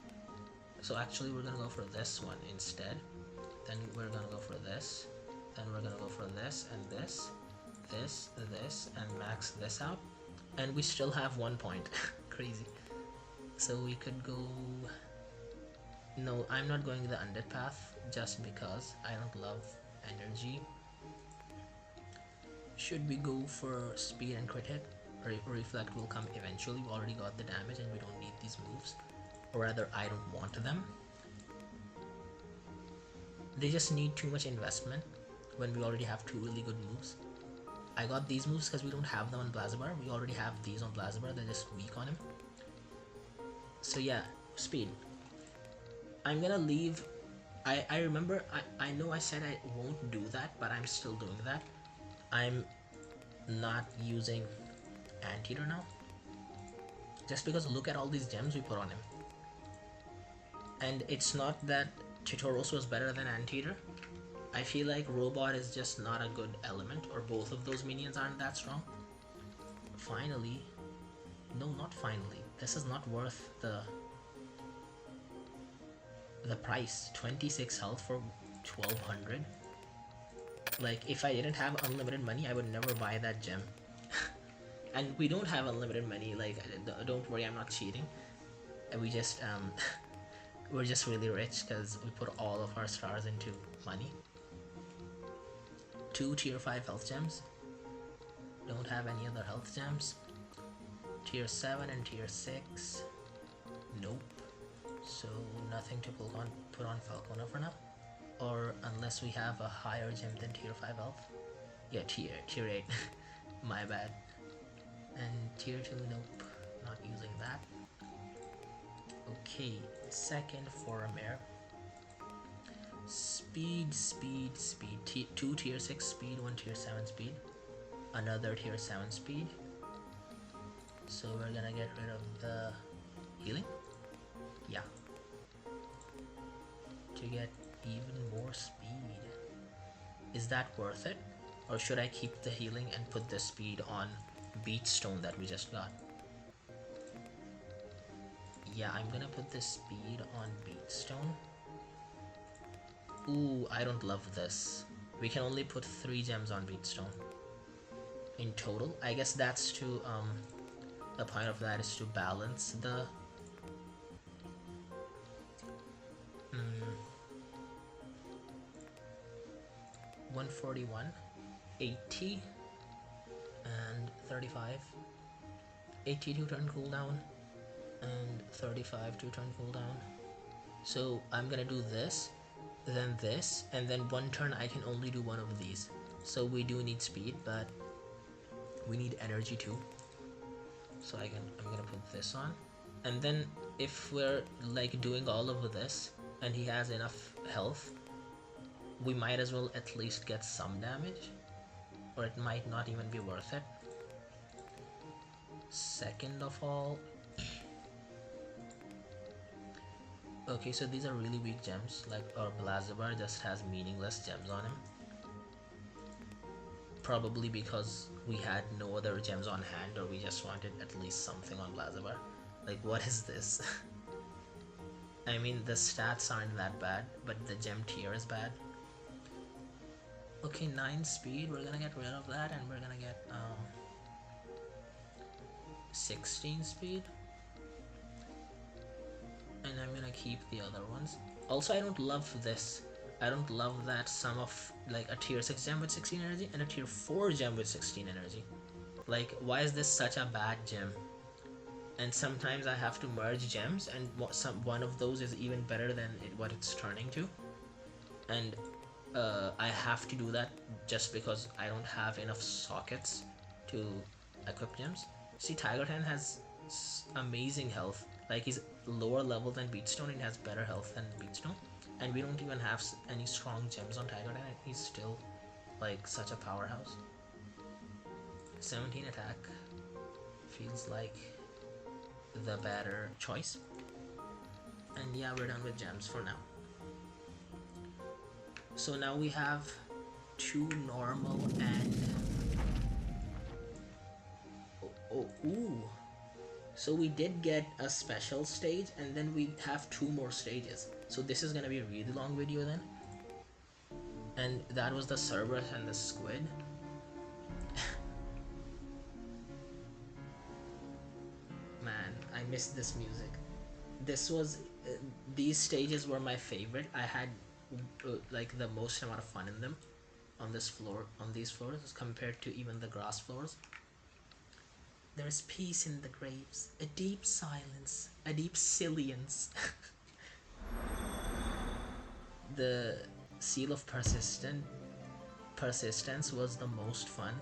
So actually we're gonna go for this one instead. Then we're gonna go for this. Then we're gonna go for this and this, and max this out. And we still have 1 point. Crazy. So we could go... No, I'm not going the undead path just because I don't love energy. Should we go for speed and crit hit? Reflect will come eventually. We already got the damage and we don't need these moves. Or rather, I don't want them. They just need too much investment when we already have two really good moves. I got these moves because we don't have them on Blazabar. We already have these on Blazabar. They're just weak on him. So yeah, speed. I'm gonna leave... I remember, I know I said I won't do that, but I'm still doing that. I'm not using Anteater now. Just because look at all these gems we put on him. And it's not that Titoros was better than Anteater. I feel like Robot is just not a good element, or both of those minions aren't that strong. Finally. No, not finally. This is not worth the price. 26 health for 1200. Like, if I didn't have unlimited money, I would never buy that gem. And we don't have unlimited money, like, don't worry, I'm not cheating. We just, we're just really rich because we put all of our stars into money. 2 tier 5 health gems. Don't have any other health gems. Tier 7 and tier 6. Nope. So nothing to put on Falcona for now. Or unless we have a higher gem than tier 5 health. Yeah, tier 8. My bad. And tier 2, nope. Not using that. Okay, second Forum Air. Speed. 2 tier 6 speed, 1 tier 7 speed. Another tier 7 speed. So we're gonna get rid of the healing. Yeah. To get even more speed. Is that worth it? Or should I keep the healing and put the speed on Beatstone that we just got? Yeah, I'm gonna put the speed on Beatstone. Ooh, I don't love this. We can only put 3 gems on Beatstone in total. I guess that's to, the point of that is to balance the 141, 80, and 35. 80 to turn cooldown, and 35 to turn cooldown. So I'm gonna do this, then this, and then 1 turn I can only do 1 of these. So we do need speed, but we need energy too. So I'm gonna put this on. And then if we're like doing all of this and he has enough health, we might as well at least get some damage, or it might not even be worth it. Second of all, okay, so these are really weak gems. Like our Blazabar just has meaningless gems on him. Probably because we had no other gems on hand, or we just wanted at least something on Blazabar. Like, what is this? I mean, the stats aren't that bad, but the gem tier is bad. Okay, 9 speed, we're gonna get rid of that, and we're gonna get 16 speed. And I'm gonna keep the other ones. Also, I don't love this. I don't love that some of, like, a tier 6 gem with 16 energy and a tier 4 gem with 16 energy. Like, why is this such a bad gem? And sometimes I have to merge gems, and one of those is even better than what it's turning to. And I have to do that just because I don't have enough sockets to equip gems. See, Tiger 10 has amazing health. Like, he's lower level than Beatstone and has better health than Beatstone. And we don't even have any strong gems on Tiger 10, and he's still, like, such a powerhouse. 17 attack feels like the better choice. And yeah, we're done with gems for now. So now we have 2 normal and ooh. So we did get a special stage, and then we have 2 more stages. So this is gonna be a really long video then. And that was the Cerberus and the Squid. Man, I missed this music. This was these stages were my favorite. I had like the most amount of fun in them on this floor, on these floors, compared to even the grass floors. There is peace in the graves, a deep silence, a deep silence. The Seal of Persistence was the most fun.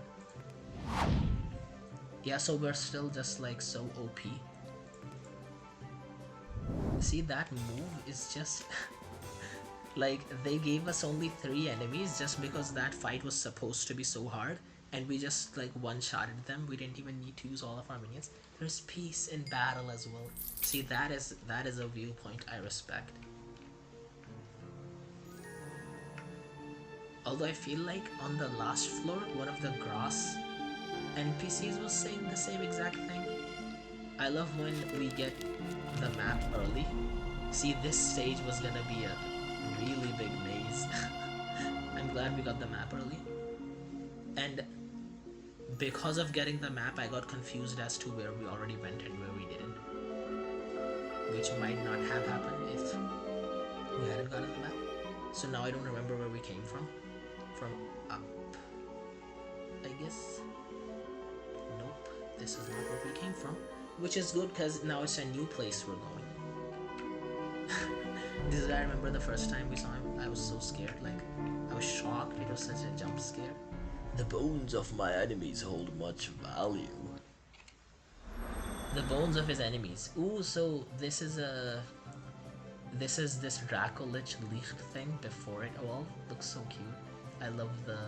Yeah, so we're still just like so OP. See, that move is just like, they gave us only 3 enemies just because that fight was supposed to be so hard, and we just like one-shotted them. We didn't even need to use all of our minions. There's peace in battle as well. See, that is a viewpoint I respect. Although I feel like on the last floor, one of the grass NPCs was saying the same exact thing. I love when we get the map early. See, this stage was gonna be a really big maze. I'm glad we got the map early. And because of getting the map, I got confused as to where we already went and where we didn't. Which might not have happened if we hadn't gotten the map. So now I don't remember where we came from. From up, I guess. Nope, this is not where we came from. Which is good, because now it's a new place we're going. This is, I remember the first time we saw him, I was so scared. Like, I was shocked. It was such a jump scare. The bones of my enemies hold much value. The bones of his enemies. Ooh, so this is this Dracolich Leech thing before it evolved. Looks so cute. I love the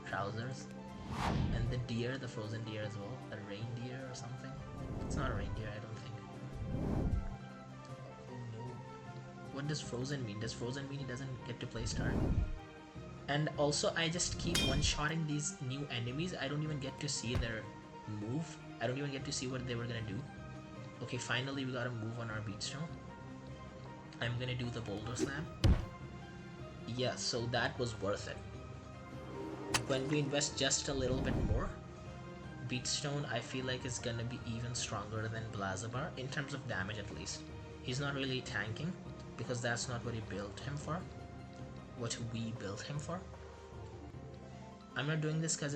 trousers. And the deer, the frozen deer as well. A reindeer or something. It's not a reindeer, I don't think. Oh no. What does frozen mean? Does frozen mean he doesn't get to play star? And also, I just keep one-shotting these new enemies. I don't even get to see their move. I don't even get to see what they were gonna do. Okay, finally we got a move on our Beatstone. I'm gonna do the Boulder Slam. Yeah, so that was worth it. When we invest just a little bit more, Beatstone I feel like is gonna be even stronger than Blazabar, in terms of damage at least. He's not really tanking, because that's not what he built him for. What we built him for. I'm not doing this because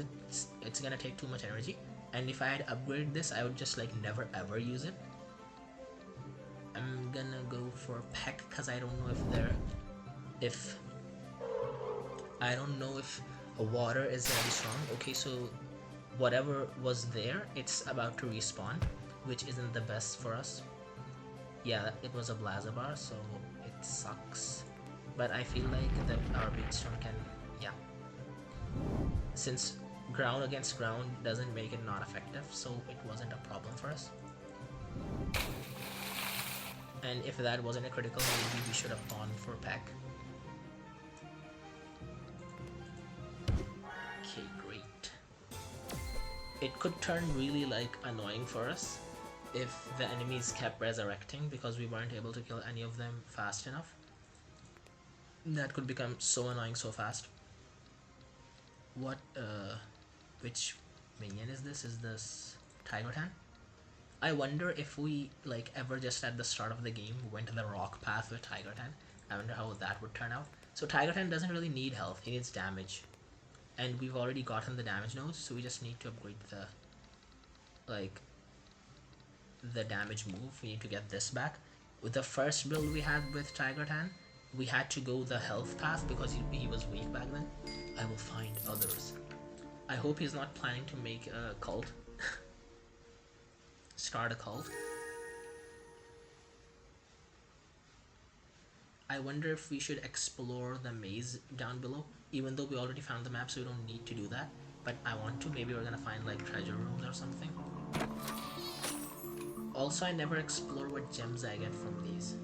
it's gonna take too much energy, and if I had upgraded this, I would just like never ever use it. I'm gonna go for Peck because I don't know if a water is gonna be strong. Okay, so whatever was there, it's about to respawn, which isn't the best for us. Yeah, it was a Blazabar, so it sucks. But I feel like our Beatstone can, yeah. Since Ground against ground doesn't make it not effective, so it wasn't a problem for us. And if that wasn't a critical, maybe we should have gone for Peck. Okay, great. It could turn really like annoying for us if the enemies kept resurrecting because we weren't able to kill any of them fast enough. That could become so annoying so fast. What which minion is this? Is this Tiger Tan? I wonder if we like ever just at the start of the game went the rock path with Tiger Tan. I wonder how that would turn out. So Tiger Tan doesn't really need health, he needs damage. And we've already gotten the damage nodes, so we just need to upgrade the damage move. We need to get this back. With the first build we had with Tiger Tan, we had to go the health path because he was weak back then. I will find others. I hope he's not planning to make a cult. Start a cult. I wonder if we should explore the maze down below, even though we already found the map, so we don't need to do that. But I want to. Maybe we're gonna find like treasure rooms or something. Also, I never explore what gems I get from these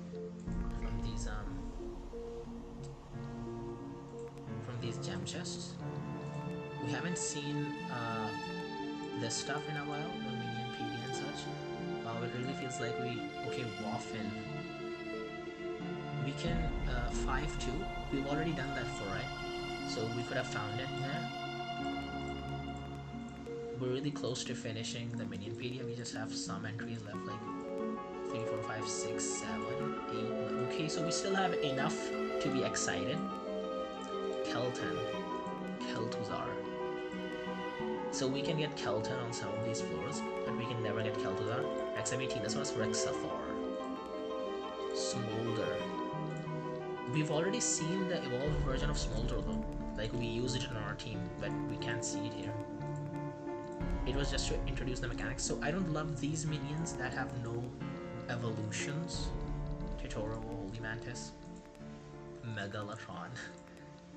gem chests. We haven't seen this stuff in a while, the minion PD and such. It really feels like okay, Waffin. We can 5-2. We've already done that for, right? So we could have found it there. We're really close to finishing the minion PD. We just have some entries left, like 3, 4, 5, 6, 7, 8. Okay, so we still have enough to be excited. Kelton. Keltuzar. So we can get Kelton on some of these floors, but we can never get Keltuzar. XM18, this one's Rexathor. Smolder. We've already seen the evolved version of Smolder though. Like we used it in our team, but we can't see it here. It was just to introduce the mechanics. So I don't love these minions that have no evolutions. Totoro, Holy Mantis, Megalotron,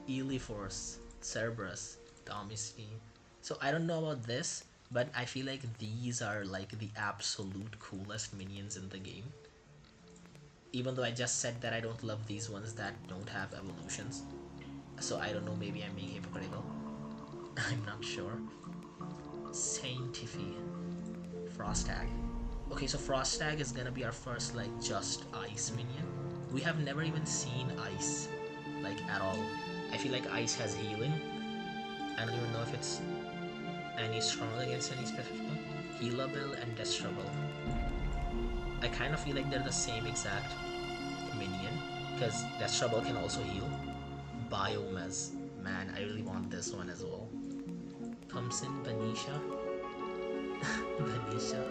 Eliforce, Cerberus, Domistine. So I don't know about this, but I feel like these are like the absolute coolest minions in the game. Even though I just said that I don't love these ones that don't have evolutions. So I don't know, maybe I'm being hypocritical. I'm not sure. Saintify. Frostag. Okay, so Frostag is gonna be our first like just ice minion. We have never even seen ice like at all. I feel like ice has healing. I don't even know if it's any strong against any specific thing. Healable and Destruble. I kind of feel like they're the same exact minion because Destruble can also heal. Biomez. Man, I really want this one as well. Thompson, Banisha. Banisha.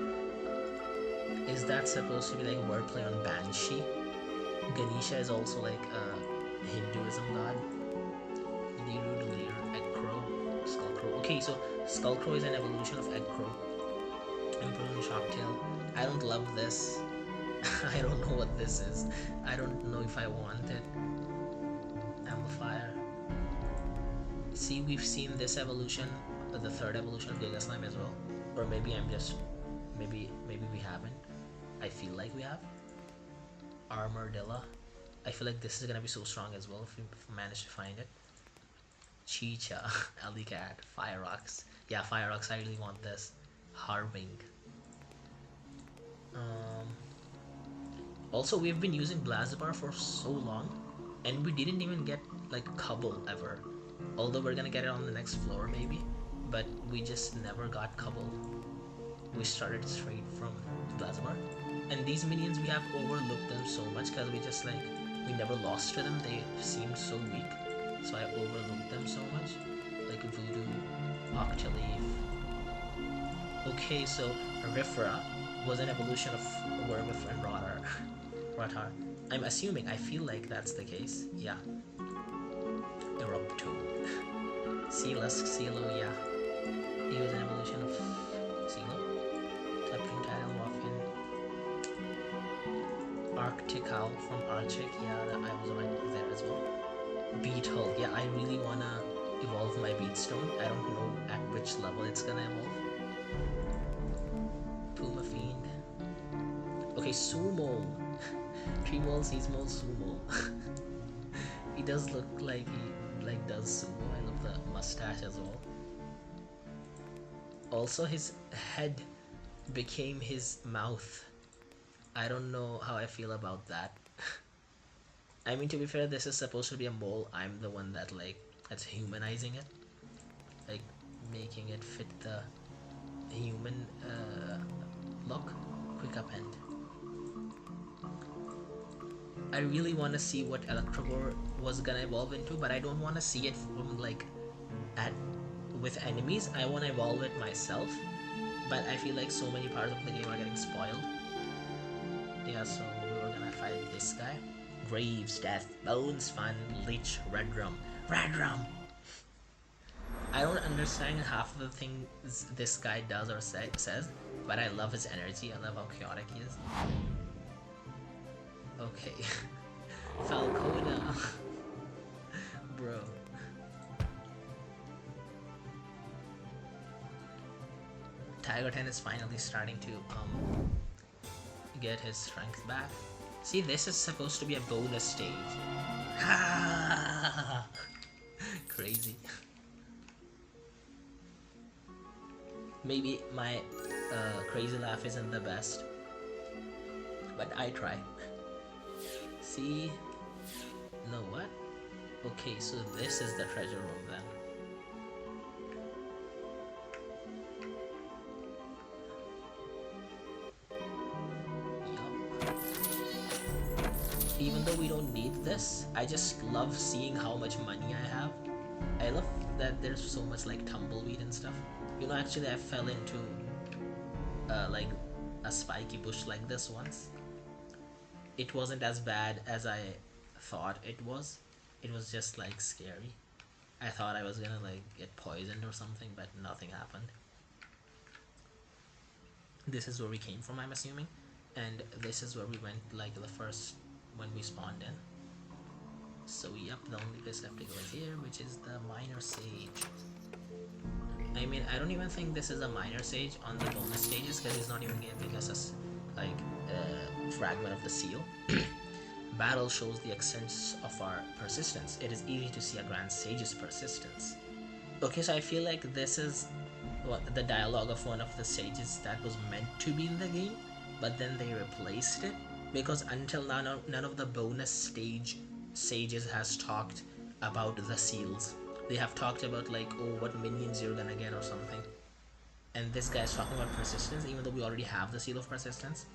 Is that supposed to be like wordplay on Banshee? Ganesha is also like a Hinduism god. Liru, Eggcrow, Skullcrow. Okay, so Skullcrow is an evolution of Eggcrow. Emperor Shocktail. I don't love this. I don't know what this is. I don't know if I want it. Amplifier. See, we've seen this evolution, the third evolution of Giga Slime as well. Or maybe I'm just, maybe we haven't. I feel like we have. Armordilla. I feel like this is gonna be so strong as well if we manage to find it. Chicha, Alicat, Fireox. Yeah, Fireox, I really want this. Harwing. Also, we've been using Blazibar for so long, and we didn't even get like Cubble ever. Although we're gonna get it on the next floor maybe, but we just never got Cubble. We started straight from Blazibar. And these minions, we have overlooked them so much because we never lost to them. They seemed so weak, so I overlooked them so much. Like Voodoo, Octoleaf. Okay, so Rifra was an evolution of Werewolf and Rotar. I'm assuming, I feel like that's the case. Yeah. Erupto. Sealusk, Sealo, yeah. He was an evolution of Sealo. Tile, Waffin. Arctical from Arctic, yeah, I was right there as well. Betehulk, yeah, I really wanna evolve my beatstone. I don't know at which level it's gonna evolve. Puma Fiend. Okay, Sumo. Tremol, Seasmol, Sumo. He does look like he does Sumo. I love the mustache as well. Also, his head became his mouth. I don't know how I feel about that. I mean, to be fair, this is supposed to be a mole. I'm the one that's humanizing it, like making it fit the human look. Quick append. I really want to see what Electrogore was gonna evolve into, but I don't want to see it from at with enemies. I want to evolve it myself, but I feel like so many parts of the game are getting spoiled. Yeah, so we were gonna fight this guy. Graves, Death, Bones, Fun, Lich, Red Rum. Red Rum! I don't understand half of the things this guy does or says, but I love his energy. I love how chaotic he is. Okay. Falcona. Bro. Tiger 10 is finally starting to get his strength back. See, this is supposed to be a bonus stage. Crazy. Maybe my crazy laugh isn't the best, but I try. See? No, what? Okay, so this is the treasure room then. Even though we don't need this, I just love seeing how much money I have. I love that there's so much tumbleweed and stuff. You know, actually I fell into a spiky bush like this once. It wasn't as bad as I thought it was. It was just scary. I thought I was gonna get poisoned or something, but nothing happened. This is where we came from, I'm assuming, and this is where we went the first when we spawned in. So yep, the only place left to go is here, which is the minor sage. I mean, I don't even think this is a minor sage on the bonus stages because he's not even giving us a fragment of the seal. Battle shows the extent of our persistence. It is easy to see a grand sage's persistence. Okay, so I feel like this is the dialogue of one of the sages that was meant to be in the game, but then they replaced it because until now none of the bonus stage sages has talked about the seals. They have talked about oh, what minions you're gonna get or something, and this guy's talking about persistence even though we already have the seal of persistence.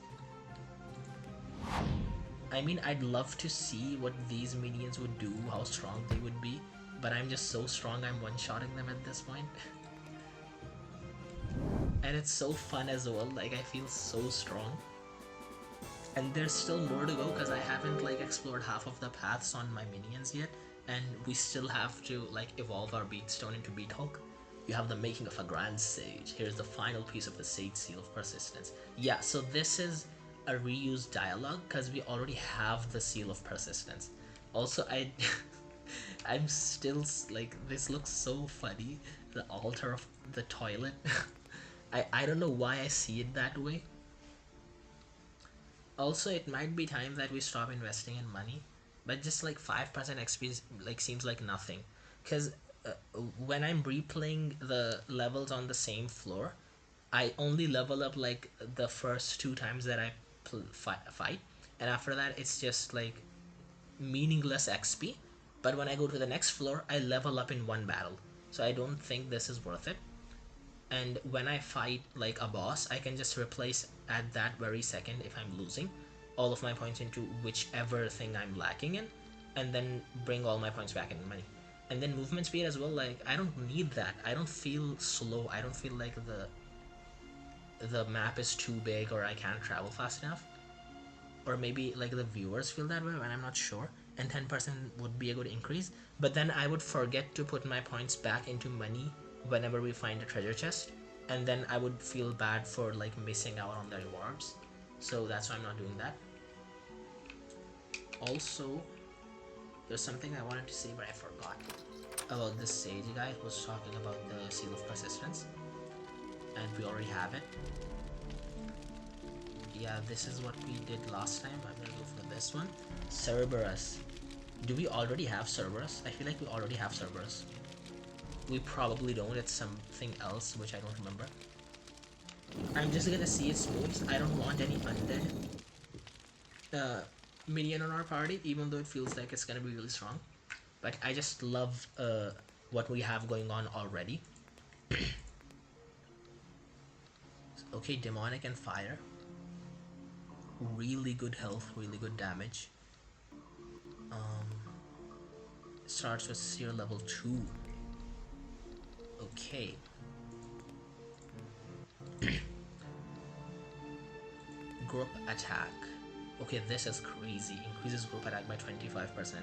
I mean, I'd love to see what these minions would do, how strong they would be, but I'm just so strong I'm one-shotting them at this point. And it's so fun as well, I feel so strong. And there's still more to go because I haven't explored half of the paths on my minions yet, and we still have to evolve our beatstone into Betehulk. You have the making of a grand sage. Here's the final piece of the sage seal of persistence. Yeah, so this is a reused dialogue because we already have the seal of persistence. Also, I'm still this looks so funny, the altar of the toilet. I don't know why I see it that way. Also, it might be time that we stop investing in money, but just 5% XP seems like nothing, because when I'm replaying the levels on the same floor, I only level up the first 2 times that I fight, and after that it's just meaningless XP. But when I go to the next floor, I level up in 1 battle, so I don't think this is worth it. And when I fight a boss, I can just replace at that very second, if I'm losing, all of my points into whichever thing I'm lacking in, and then bring all my points back in money. And then movement speed as well, I don't need that. I don't feel slow. I don't feel like the map is too big or I can't travel fast enough. Or maybe the viewers feel that way, and I'm not sure. And 10% would be a good increase, but then I would forget to put my points back into money whenever we find a treasure chest, and then I would feel bad for missing out on the rewards. So that's why I'm not doing that. Also, there's something I wanted to say but I forgot. about this Sage guy who was talking about the Seal of Persistence, and we already have it. Yeah, this is what we did last time. I'm gonna go for this one. Cerberus. Do we already have Cerberus? I feel like we already have Cerberus. We probably don't. It's something else which I don't remember. I'm just gonna see its moves. I don't want any undead minion on our party, even though it feels like it's gonna be really strong. But I just love what we have going on already. Okay, demonic and fire. Really good health, really good damage. Starts with seer level 2. Okay. Group attack. Okay, this is crazy. Increases group attack by 25%.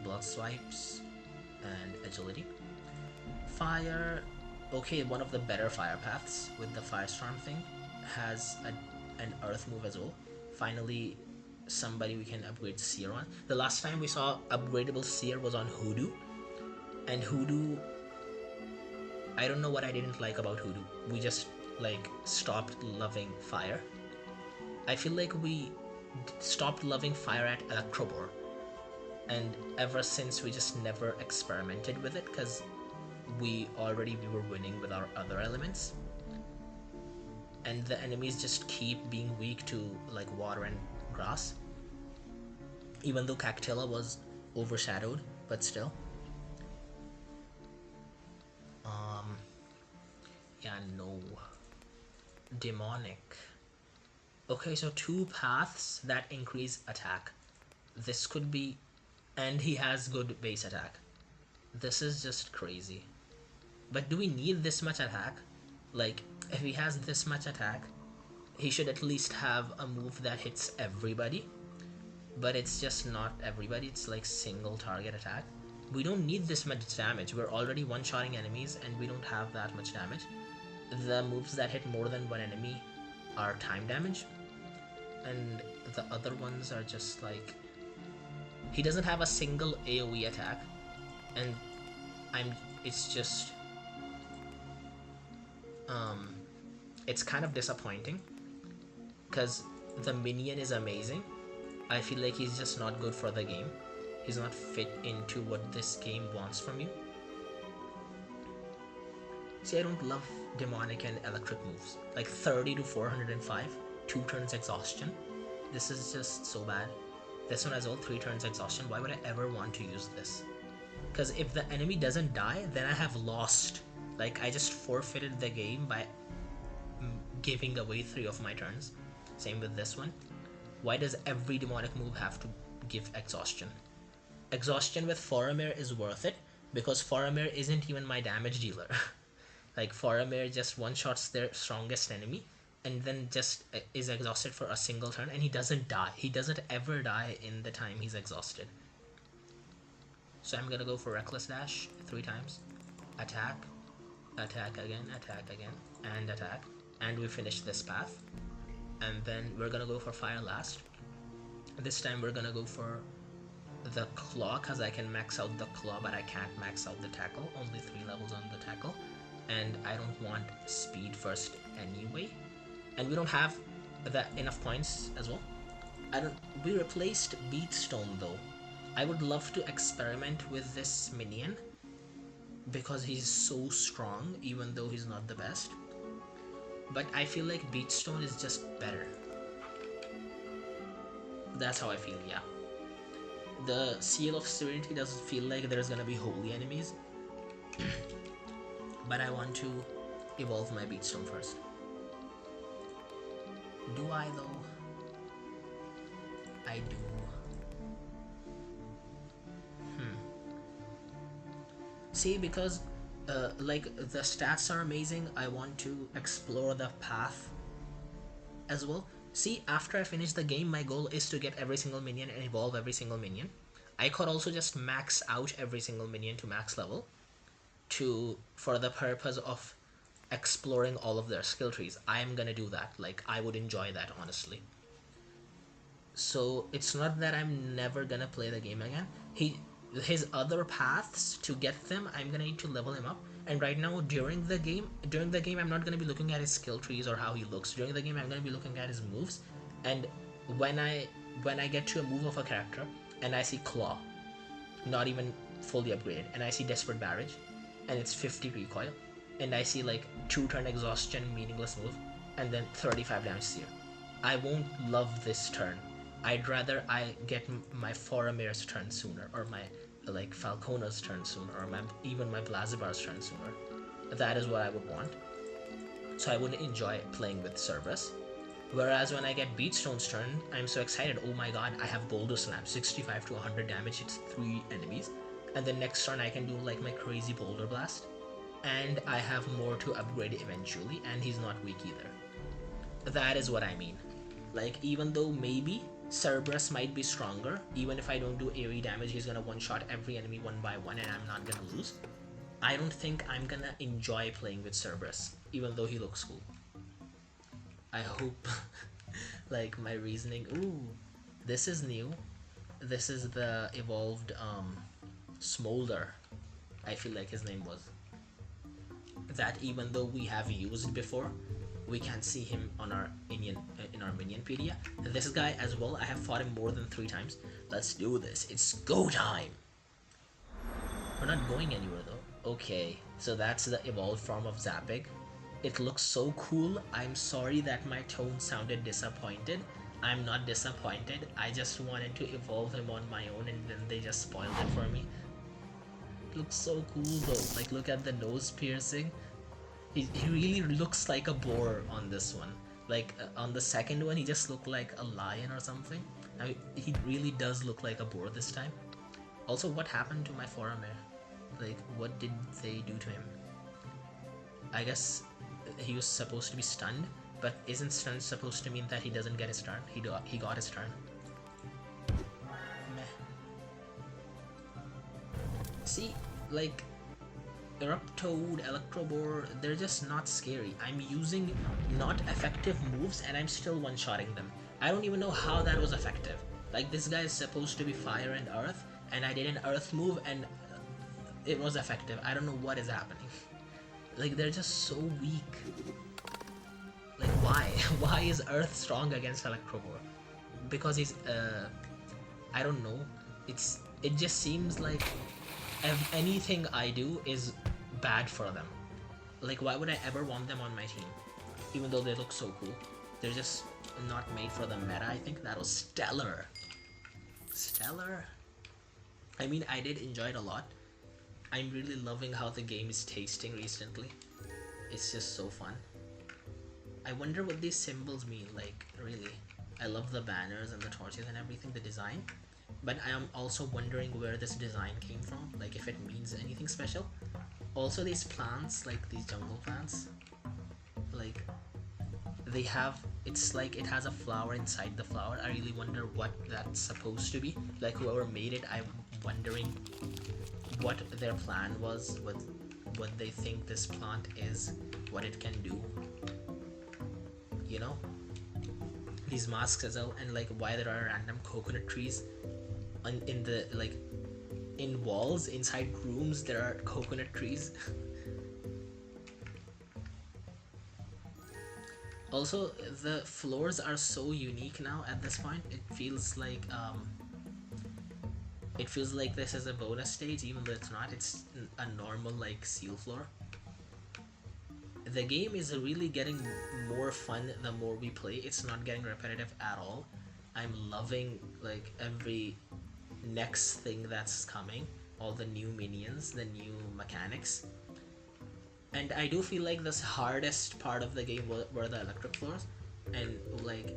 Blood swipes and agility. Fire. Okay, one of the better fire paths with the firestorm thing has an earth move as well. Finally, somebody we can upgrade seer on. The last time we saw upgradable seer was on Hoodoo, and Hoodoo, I don't know what I didn't like about Hoodoo. We just like stopped loving fire. I feel like we stopped loving fire at Electrobore, and ever since we just never experimented with it because we were winning with our other elements, and the enemies just keep being weak to like water and grass, even though Cactilla was overshadowed, but still. Yeah, no. Demonic. Okay, so 2 paths that increase attack. This could be, and he has good base attack. This is just crazy. But do we need this much attack? Like, if he has this much attack, he should at least have a move that hits everybody. But it's just not everybody, it's like single target attack. We don't need this much damage. We're already one-shotting enemies and we don't have that much damage. The moves that hit more than one enemy are time damage, and the other ones are just like, he doesn't have a single AoE attack, and it's just it's kind of disappointing because the minion is amazing. I feel like he's just not good for the game. He's not fit into what this game wants from you. See, I don't love demonic and electric moves. Like 30 to 405, 2 turns exhaustion. This is just so bad. This one has all 3 turns exhaustion. Why would I ever want to use this? Because if the enemy doesn't die, then I have lost. Like, I just forfeited the game by giving away 3 of my turns. Same with this one. Why does every demonic move have to give exhaustion? Exhaustion with Faramir is worth it, because Faramir isn't even my damage dealer. Like, Faramir just one-shots their strongest enemy and then just is exhausted for a single turn, and he doesn't die. He doesn't ever die in the time he's exhausted. So I'm gonna go for Reckless Dash 3 times. Attack, attack again, and attack. And we finish this path. And then we're gonna go for Fire last. This time we're gonna go for the Claw, because I can max out the Claw, but I can't max out the Tackle. Only 3 levels on the Tackle. And I don't want speed first anyway. And we don't have enough points as well. We replaced Beatstone though. I would love to experiment with this minion because he's so strong, even though he's not the best. But I feel like Beatstone is just better. That's how I feel, yeah. The Seal of Serenity doesn't feel like there's gonna be holy enemies. But I want to evolve my Beatstone first. Do I though? I do. See, because like the stats are amazing, I want to explore the path as well. See, after I finish the game, my goal is to get every single minion and evolve every single minion. I could also just max out every single minion to max level for the purpose of exploring all of their skill trees. I am gonna do that. Like, I would enjoy that, honestly. So it's not that I'm never gonna play the game again. his other paths to get them, I'm gonna need to level him up. And right now, during the game, I'm not gonna be looking at his skill trees or how he looks. During the game, I'm gonna be looking at his moves. And when I when I get to a move of a character and I see Claw, not even fully upgraded, and I see Desperate Barrage, and it's 50 recoil, and I see like 2-turn exhaustion meaningless move, and then 35 damage seer. I won't love this turn. I'd rather I get my Foromir's turn sooner, or my like Falcona's turn sooner, or even my Blazibar's turn sooner. That is what I would want. So I would enjoy playing with Cerberus. Whereas when I get Beatstone's turn, I'm so excited. Oh my god, I have Boulder Slam, 65 to 100 damage, hits 3 enemies. And the next turn I can do like my crazy Boulder Blast. And I have more to upgrade eventually, and he's not weak either. That is what I mean. Like, even though maybe Cerberus might be stronger, even if I don't do AoE damage, he's gonna one-shot every enemy one by one and I'm not gonna lose. I don't think I'm gonna enjoy playing with Cerberus, even though he looks cool. I hope like my reasoning. Ooh, this is new. This is the evolved Smolder, I feel like his name was. That even though we have used before, we can see him on our in our Minionpedia. This guy as well, I have fought him more than 3 times. Let's do this. It's go time. We're not going anywhere though. Okay, so that's the evolved form of Zapig. It looks so cool. I'm sorry that my tone sounded disappointed. I'm not disappointed. I just wanted to evolve him on my own and then they just spoiled it for me. It looks so cool though. Like, look at the nose piercing. He really looks like a boar on this one. Like on the second one, he just looked like a lion or something. I mean, he really does look like a boar this time. Also, what happened to my Faramir? Like, what did they do to him? I guess he was supposed to be stunned, but isn't stunned supposed to mean that he doesn't get his turn? He got his turn. Meh. See, like, Eruptoad, Electrobore, they're just not scary. I'm using not effective moves and I'm still one-shotting them. I don't even know how that was effective. Like, this guy is supposed to be fire and earth, and I did an earth move and it was effective. I don't know what is happening. Like, they're just so weak. Like, why? Why is Earth strong against Electrobore? Because he's, I don't know. It just seems like anything I do is bad for them. Like, why would I ever want them on my team? Even though they look so cool. They're just not made for the meta, I think. That was stellar. Stellar? I mean, I did enjoy it a lot. I'm really loving how the game is tasting recently. It's just so fun. I wonder what these symbols mean, like, really. I love the banners and the torches and everything, the design. But I am also wondering where this design came from, like if it means anything special. Also, these plants, like these jungle plants, like, they have, it's like it has a flower inside the flower. I really wonder what that's supposed to be. Like, whoever made it, I'm wondering what their plan was, what they think this plant is, what it can do, you know? These masks as well, and like why there are random coconut trees in the, like, in walls, inside rooms there are coconut trees. Also, the floors are so unique now at this point. It feels like this is a bonus stage, even though it's not. It's a normal, like, seal floor. The game is really getting more fun the more we play. It's not getting repetitive at all. I'm loving, like, every next thing that's coming. All the new minions, the new mechanics. And I do feel like the hardest part of the game were the electric floors. And, like,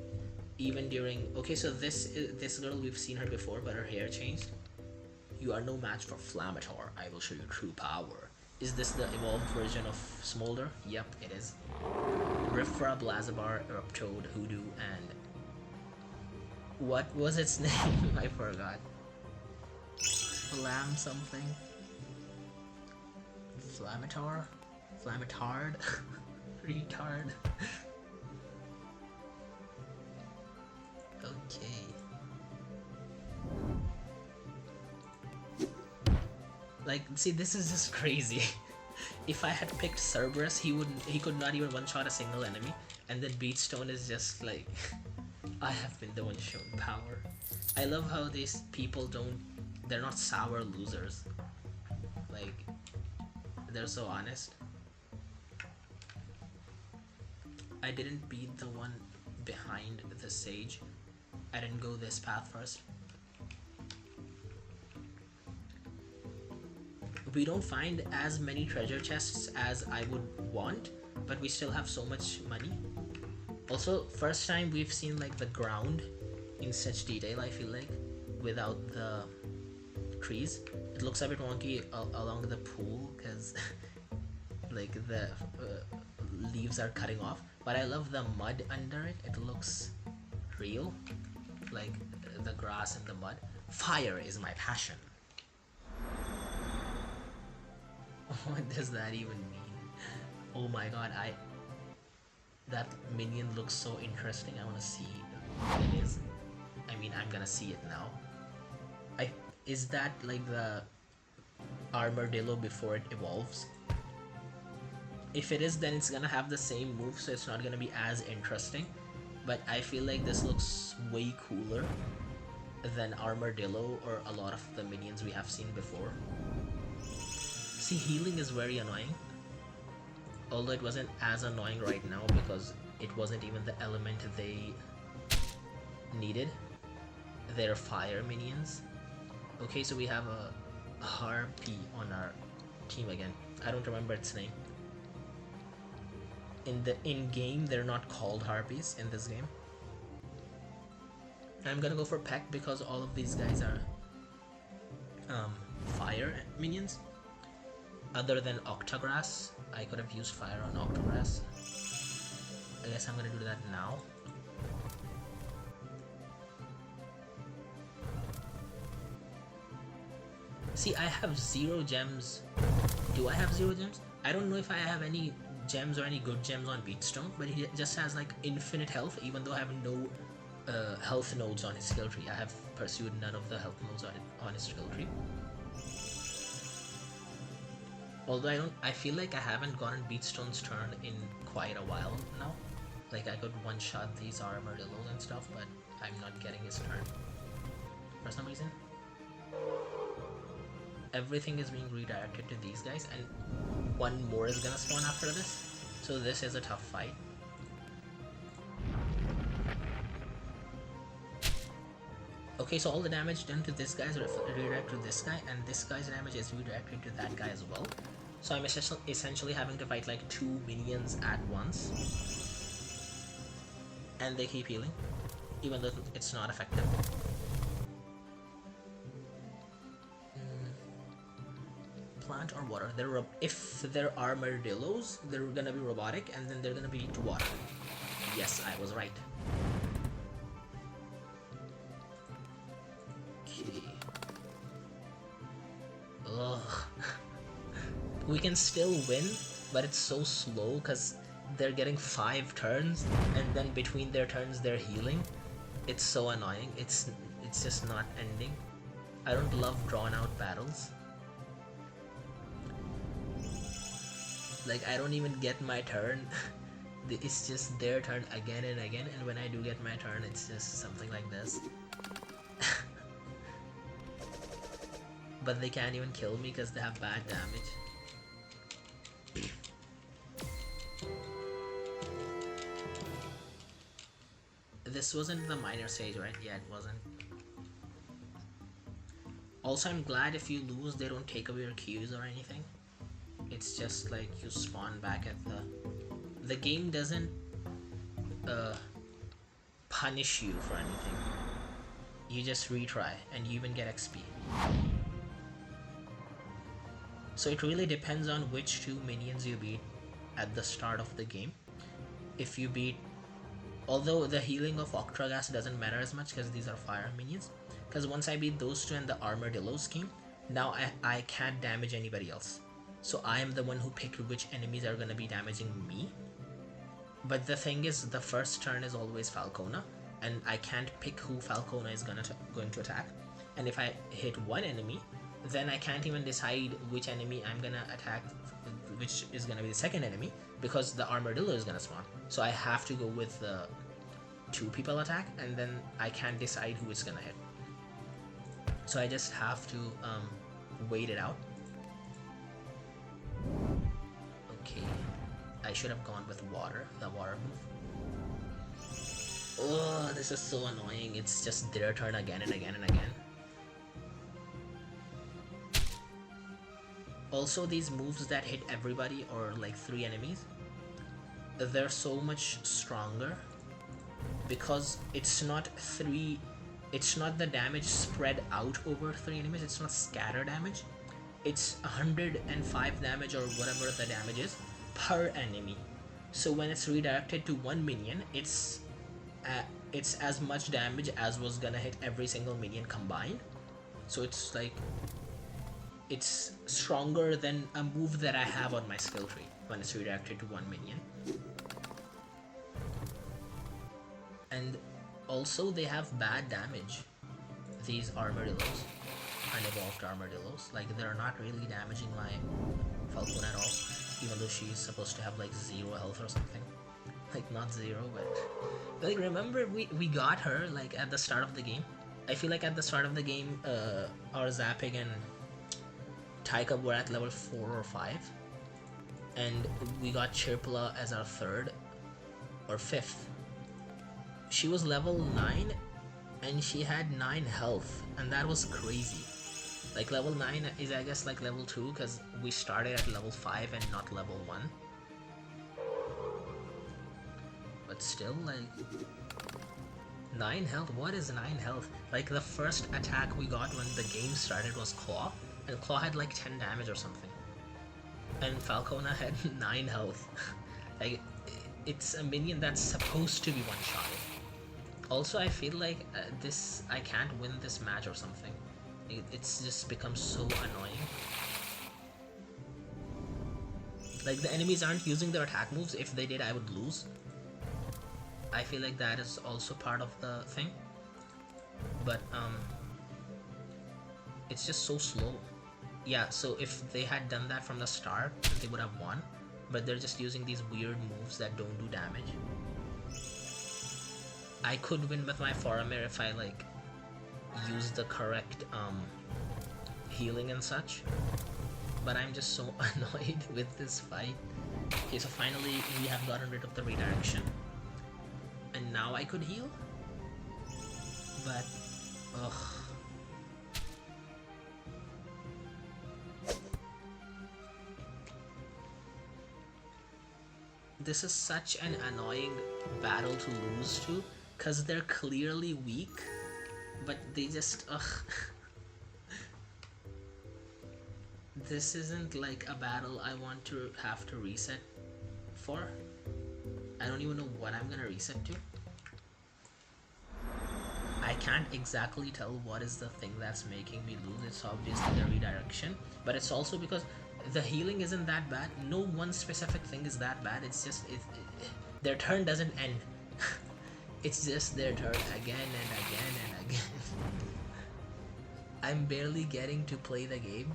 even during... Okay, so this girl, we've seen her before, but her hair changed. You are no match for Flamator. I will show you true power. Is this the evolved version of Smolder? Yep, it is. Riffra, Blazibar, Eruptoad, Hoodoo, and... what was its name? I forgot. Flam something? Flamator? Flamatard? Retard? Okay. Like, see, this is just crazy. If I had picked Cerberus, he could not even one-shot a single enemy, and then Beatstone is just like, I have been the one shown power. I love how these people they're not sour losers. Like, they're so honest. I didn't beat the one behind the sage. I didn't go this path first. We don't find as many treasure chests as I would want, but we still have so much money. Also, first time we've seen like the ground in such detail, I feel like, without the trees. It looks a bit wonky along the pool because like the leaves are cutting off, but I love the mud under it. It looks real, like the grass and the mud. Fire is my passion. What does that even mean? Oh my god, that minion looks so interesting. I want to see what it is. I mean, I'm gonna see it now. Is that like the armadillo before it evolves? If it is, then it's gonna have the same move, so it's not gonna be as interesting. But I feel like this looks way cooler than armadillo or a lot of the minions we have seen before. See, healing is very annoying. Although it wasn't as annoying right now because it wasn't even the element they needed. They're fire minions. Okay, so we have a harpy on our team again. I don't remember its name. In-game, they're not called harpies in this game. I'm gonna go for Peck because all of these guys are fire minions. Other than Octograss, I could have used fire on Octograss. I guess I'm gonna do that now. See, I have 0 gems. Do I have 0 gems? I don't know if I have any gems or any good gems on Beatstone, but he just has like infinite health, even though I have no health nodes on his skill tree. I have pursued none of the health nodes on his skill tree. Although I feel like I haven't gotten Beatstone's turn in quite a while now. Like I could one-shot these armadillos and stuff, but I'm not getting his turn for some reason. Everything is being redirected to these guys, and one more is gonna spawn after this. So this is a tough fight. Okay, so all the damage done to this guy is redirected to this guy, and this guy's damage is redirected to that guy as well. So I'm essentially having to fight like 2 minions at once. And they keep healing, even though it's not effective. Plant or water? If they're armadillos, they're gonna be robotic, and then they're gonna be to water. Yes, I was right. Okay. Ugh. We can still win, but it's so slow because they're getting 5 turns, and then between their turns they're healing. It's so annoying. It's just not ending. I don't love drawn out battles. Like, I don't even get my turn. It's just their turn again and again, and when I do get my turn, it's just something like this. But they can't even kill me because they have bad damage. This wasn't the minor sage, right? Yeah, it wasn't. Also, I'm glad if you lose, they don't take away your Qs or anything. It's just like you spawn back at the game doesn't punish you for anything. You just retry and you even get XP. So it really depends on which 2 minions you beat at the start of the game. If you beat, although the healing of Octograss doesn't matter as much because these are fire minions, because once I beat those 2 and the armadillos came, now I can't damage anybody else. So I am the one who picked which enemies are gonna be damaging me. But the thing is, the first turn is always Falcona, and I can't pick who Falcona is going to attack. And if I hit one enemy, then I can't even decide which enemy I'm gonna attack, which is gonna be the second enemy, because the armadillo is gonna spawn. So I have to go with the 2 people attack, and then I can't decide who it's gonna hit. So I just have to wait it out. Okay, I should have gone with water, the water move. Oh, this is so annoying. It's just their turn again and again and again. Also, these moves that hit everybody or like 3 enemies, they're so much stronger because it's not the damage spread out over 3 enemies, it's not scatter damage. It's 105 damage or whatever the damage is per enemy. So when it's redirected to 1 minion, it's as much damage as was gonna hit every single minion combined. So it's like, it's stronger than a move that I have on my skill tree when it's redirected to 1 minion. And also they have bad damage, these armadillos, unevolved armadillos. Like, they're not really damaging my Falcon at all, even though she's supposed to have like 0 health or something. Like, not 0, but like, remember we got her like at the start of the game. I feel like at the start of the game our Zapping and Taika were at level 4 or 5, and we got Chirpla as our 3rd or 5th. She was level 9 and she had 9 health, and that was crazy. Like, level 9 is, I guess, like level 2 because we started at level 5 and not level 1. But still, like, 9 health? What is 9 health? Like, the first attack we got when the game started was Claw, and Claw had like 10 damage or something. And Falcona had 9 health. Like, it's a minion that's supposed to be one-shotted. Also, I feel like I can't win this match or something. It's just become so annoying. Like, the enemies aren't using their attack moves. If they did, I would lose. I feel like that is also part of the thing. But, it's just so slow. Yeah, so if they had done that from the start, they would have won. But they're just using these weird moves that don't do damage. I could win with my Faramir if I like use the correct healing and such, but I'm just so annoyed with this fight. Okay, so finally we have gotten rid of the redirection, and now I could heal, but ugh. This is such an annoying battle to lose to, because they're clearly weak, but they just, ugh. This isn't like a battle I want to have to reset for. I don't even know what I'm gonna reset to. I can't exactly tell what is the thing that's making me lose. It's obviously the redirection, but it's also because the healing isn't that bad. No one specific thing is that bad. It's just their turn doesn't end. It's just their turn again and again and again. I'm barely getting to play the game,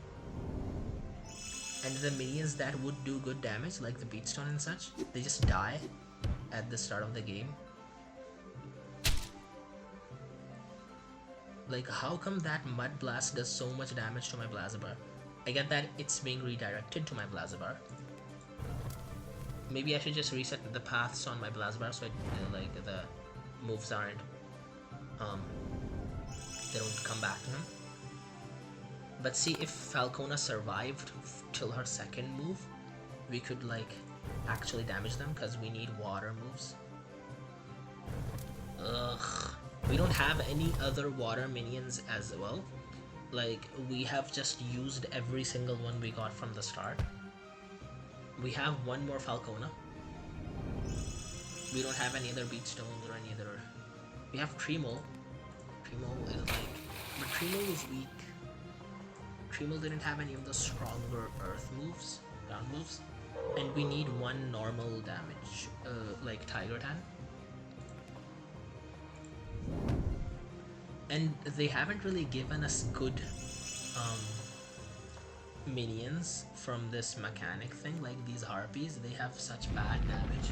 and the minions that would do good damage, like the Beatstone and such, they just die at the start of the game. Like, how come that Mud Blast does so much damage to my Blazibar? I get that it's being redirected to my Blazibar. Maybe I should just reset the paths on my Blazibar so like the moves aren't they don't come back to him. But see, if Falcona survived till her second move, we could like actually damage them, because we need water moves. Ugh. We don't have any other water minions as well. Like, we have just used every single one we got from the start. We have one more Falcona. We don't have any other Beatstones or any other... We have Tremol. Tremol is like... But Tremol is weak. Tremol didn't have any of the stronger earth moves, ground moves. And we need one normal damage, like Tiger Tan. And they haven't really given us good minions from this mechanic thing, like these harpies, they have such bad damage.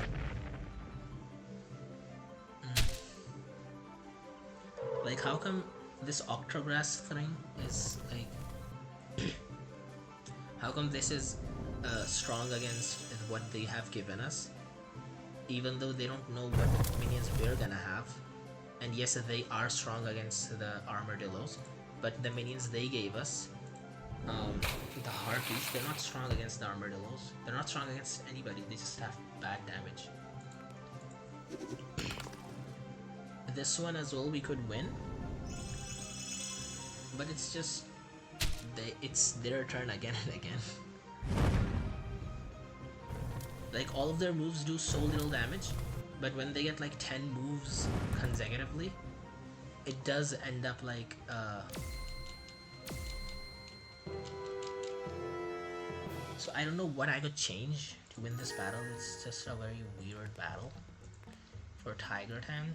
Like, how come this octograss thing is like, how come this is strong against what they have given us, even though they don't know what minions we're gonna have? And yes, they are strong against the armadillos, but the minions they gave us, the harpies, they're not strong against the armadillos. They're not strong against anybody, they just have bad damage. This one as well we could win, but it's just it's their turn again and again. Like, all of their moves do so little damage, but when they get like 10 moves consecutively, it does end up like so I don't know what I could change to win this battle. It's just a very weird battle for Tiger Town.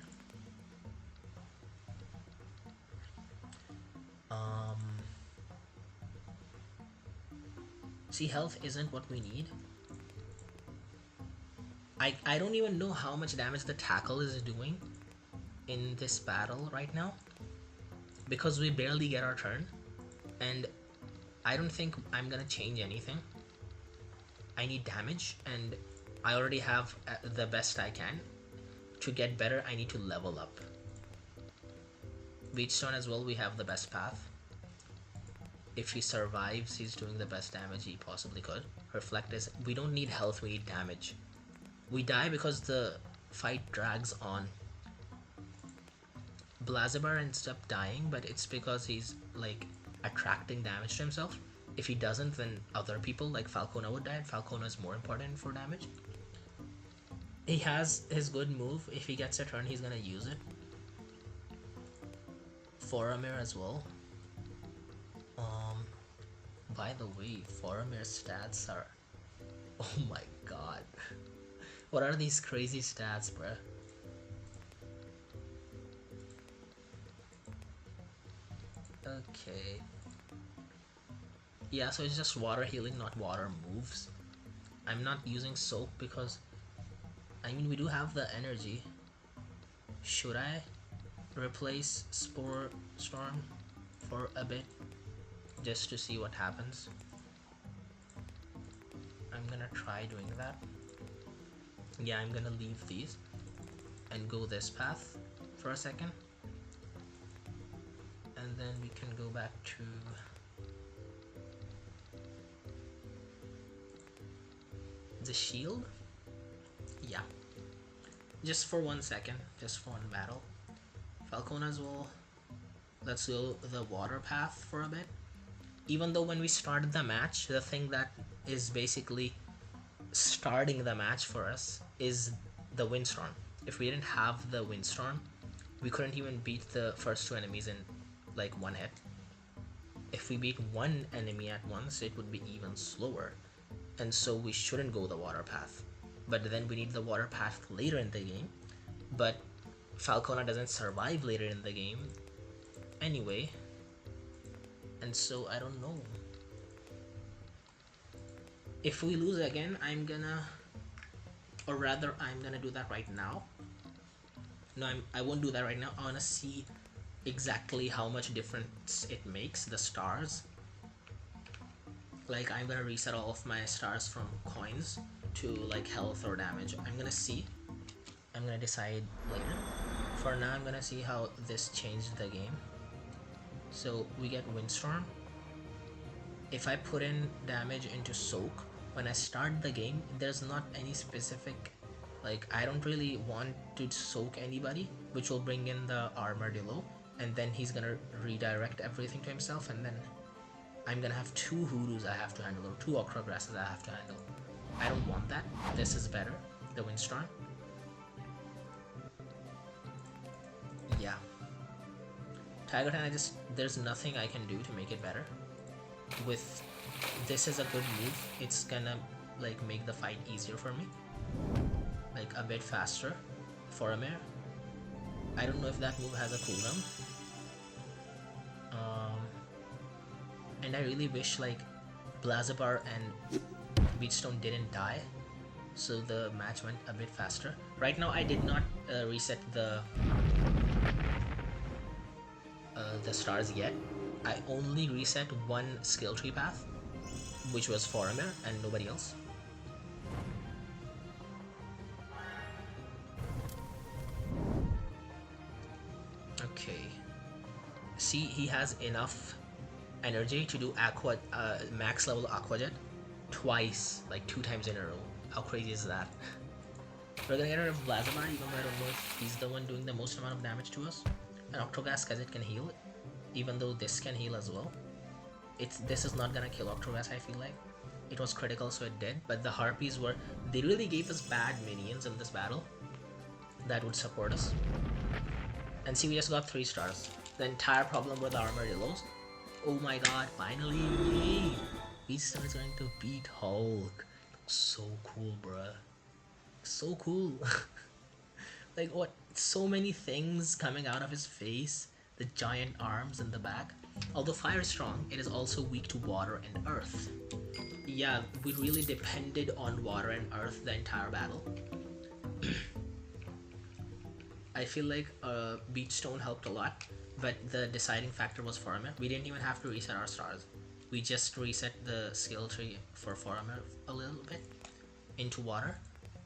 See, health isn't what we need. I don't even know how much damage the tackle is doing in this battle right now, because we barely get our turn, and I don't think I'm gonna change anything. I need damage, and I already have the best I can. To get better, I need to level up. Beachstone as well, we have the best path. If he survives, he's doing the best damage he possibly could. Reflect is, we don't need health, we need damage. We die because the fight drags on. Blazibar ends up dying, but it's because he's like attracting damage to himself. If he doesn't, then other people like Falcona would die, and Falcona is more important for damage. He has his good move. If he gets a turn, he's gonna use it. Faramir as well. By the way, Faramir's stats are... Oh my god. What are these crazy stats, bruh? Okay. Yeah, so it's just water healing, not water moves. I'm not using soak because... I mean, we do have the energy. Should I replace Spore Storm for a bit? Just to see what happens. I'm gonna try doing that. Yeah, I'm gonna leave these and go this path for a second, and then we can go back to the shield. Yeah, just for 1 second, just for one battle. Falcona as well. Let's go the water path for a bit. Even though when we started the match, the thing that is basically starting the match for us is the windstorm. If we didn't have the windstorm, we couldn't even beat the first two enemies in like one hit. If we beat one enemy at once, it would be even slower, and so we shouldn't go the water path. But then we need the water path later in the game, but Falcona doesn't survive later in the game anyway, and so I don't know. If we lose again, I'm gonna do that right now. No, I won't do that right now. I wanna see exactly how much difference it makes, the stars. Like, I'm gonna reset all of my stars from coins to like health or damage. I'm gonna see. I'm gonna decide later. For now, I'm gonna see how this changed the game. So we get windstorm. If I put in damage into soak, when I start the game, there's not any specific, like, I don't really want to soak anybody, which will bring in the armadillo, and then he's gonna redirect everything to himself, and then I'm gonna have two hoodoos I have to handle, or two okra grasses I have to handle. I don't want that. This is better, the windstorm. Yeah. Tiger Tan, there's nothing I can do to make it better. With this is a good move, it's gonna like make the fight easier for me, like a bit faster. Faramir, I don't know if that move has a cooldown, and I really wish like Blazabar and Beatstone didn't die, so the match went a bit faster. Right now I did not reset the stars yet. I only reset one skill tree path, which was Faramir and nobody else. Okay. See, he has enough energy to do max level Aqua Jet twice, like 2 times in a row. How crazy is that? We're gonna get rid of Blazamar, even though I don't know if he's the one doing the most amount of damage to us. And Octogas, because it can heal, even though this can heal as well. This is not gonna kill Octogas, I feel like. It was critical, so it did. But the Harpies they really gave us bad minions in this battle that would support us. And see, we just got 3 stars. The entire problem with the Armadillos. Oh my god, finally! Beatstone is going to beat Hulk. So cool, bruh. So cool. Like, what? So many things coming out of his face. The giant arms in the back. Although fire is strong, it is also weak to water and earth. Yeah, we really depended on water and earth the entire battle. I feel like Beatstone helped a lot, but the deciding factor was Faramir. We didn't even have to reset our stars. We just reset the skill tree for Faramir a little bit into water.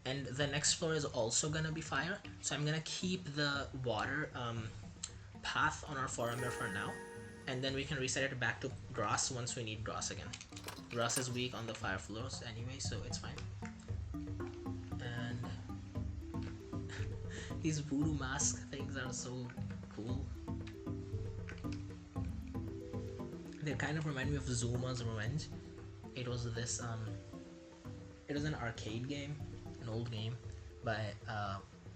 And the next floor is also gonna be fire, so I'm gonna keep the water path on our Faramir for now, and then we can reset it back to grass once we need grass again. Grass is weak on the fire floors anyway, so it's fine. And these voodoo mask things are so cool. They kind of remind me of Zuma's Revenge. It was this it was an arcade game, an old game by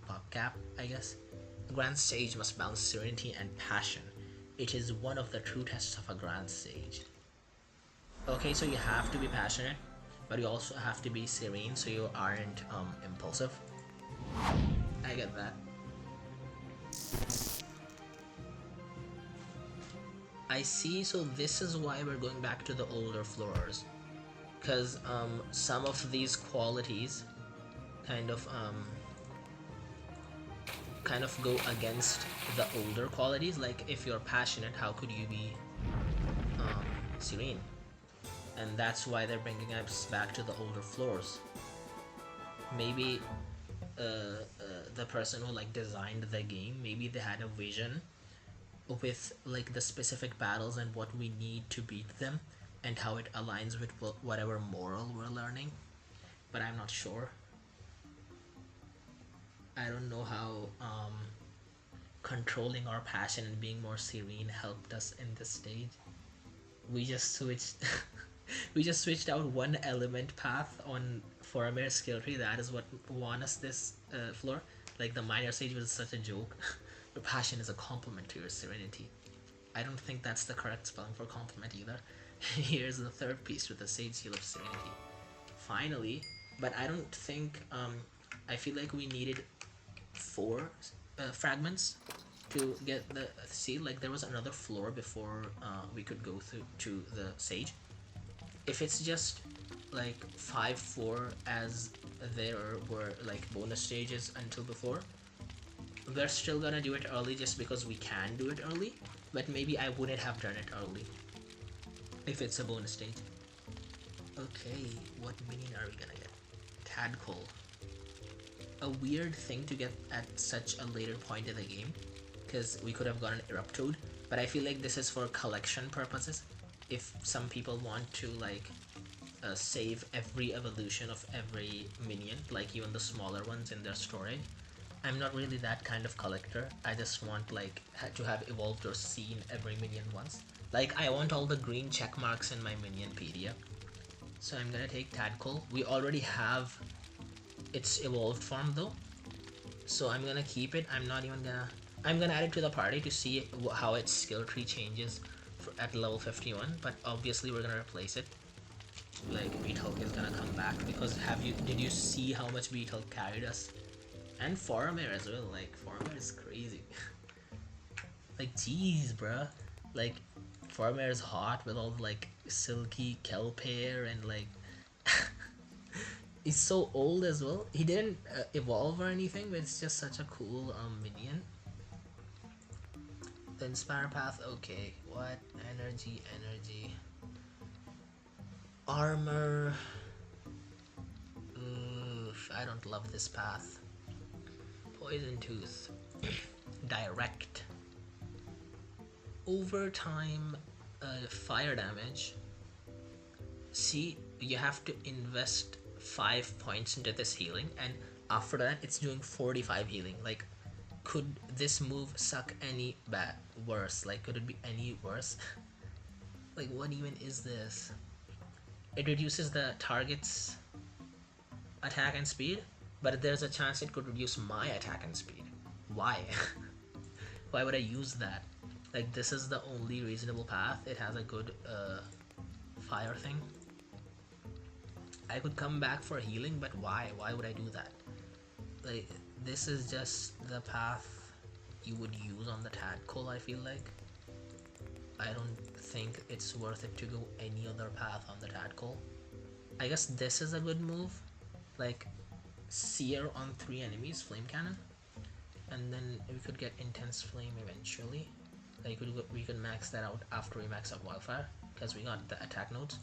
PopCap, I guess. The Grand Sage must balance serenity and passion. It is one of the true tests of a Grand Sage. Okay, so you have to be passionate, but you also have to be serene so you aren't impulsive. I get that. I see, so this is why we're going back to the older floors. Because some of these qualities kind of go against the older qualities. Like, if you're passionate, how could you be serene? And that's why they're bringing us back to the older floors. Maybe the person who like designed the game, maybe they had a vision with like the specific battles and what we need to beat them and how it aligns with whatever moral we're learning, but I'm not sure. I don't know how controlling our passion and being more serene helped us in this stage. We just switched we just switched out one element path on Faramir's skill tree. That is what won us this floor. Like, the minor sage was such a joke. Your passion is a compliment to your serenity. I don't think that's the correct spelling for compliment either. Here's the third piece with the Sage Seal of Serenity. Finally, but I don't think, I feel like we needed 4 fragments to get the seal. Like, there was another floor before we could go through to the Sage. If it's just like 5 floor as there were like bonus stages until before, we're still gonna do it early just because we can do it early, but maybe I wouldn't have done it early if it's a bonus stage. Okay, what minion are we gonna get? Tadpole. A weird thing to get at such a later point in the game, because we could have gotten Eruptoad, but I feel like this is for collection purposes. If some people want to like save every evolution of every minion, like even the smaller ones in their storage. I'm not really that kind of collector. I just want like to have evolved or seen every minion once. Like, I want all the green check marks in my Minionpedia. So I'm gonna take Tadpole. We already have its evolved form though, so I'm gonna keep it. I'm gonna add it to the party to see how its skill tree changes at level 51, but obviously we're gonna replace it. Like, Betehulk is gonna come back because did you see how much Betehulk carried us? And Faramir as well. Like, Faramir is crazy. Like, jeez, bruh. Like, Faramir is hot with all the like silky kelp hair and like he's so old as well. He didn't evolve or anything, but it's just such a cool minion. The Inspire Path, okay. What? Energy. Armor. Oof, I don't love this path. Poison Tooth. Direct. Overtime fire damage. See, you have to invest 5 points into this healing, and after that, it's doing 45 healing. Like, could this move suck any worse? Like, could it be any worse? Like, what even is this? It reduces the target's attack and speed, but there's a chance it could reduce my attack and speed. Why? Why would I use that? Like, this is the only reasonable path. It has a good fire thing. I could come back for healing, but why? Why would I do that? Like, this is just the path you would use on the tadpole, I feel like. I don't think it's worth it to go any other path on the tadpole. I guess this is a good move. Like, Seer on 3 enemies, Flame Cannon. And then we could get Intense Flame eventually. Like, we could max that out after we max out Wildfire, because we got the attack nodes.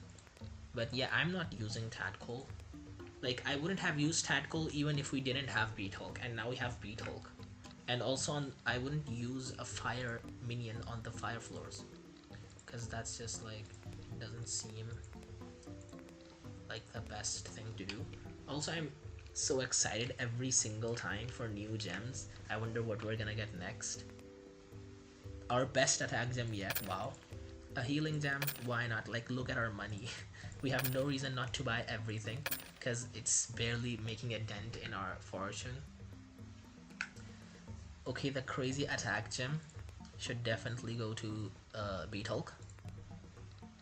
But yeah, I'm not using Tadpole. Like, I wouldn't have used Tadpole even if we didn't have Betehulk, and now we have Betehulk. And also, I wouldn't use a fire minion on the fire floors, because that's just like, doesn't seem like the best thing to do. Also, I'm so excited every single time for new gems. I wonder what we're gonna get next. Our best attack gem yet, wow. A healing gem, why not? Like, look at our money. We have no reason not to buy everything, because it's barely making a dent in our fortune. Okay, the crazy attack gem should definitely go to Betehulk.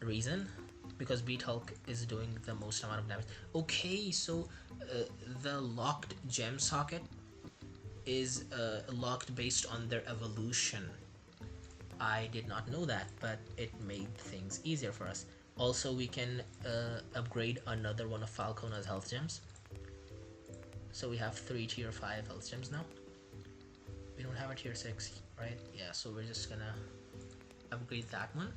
Reason? Because Betehulk is doing the most amount of damage. Okay, so the locked gem socket is locked based on their evolution. I did not know that, but it made things easier for us. Also, we can upgrade another one of Falcona's health gems. So we have 3 tier 5 health gems now. We don't have a tier 6, right? Yeah, so we're just gonna upgrade that one.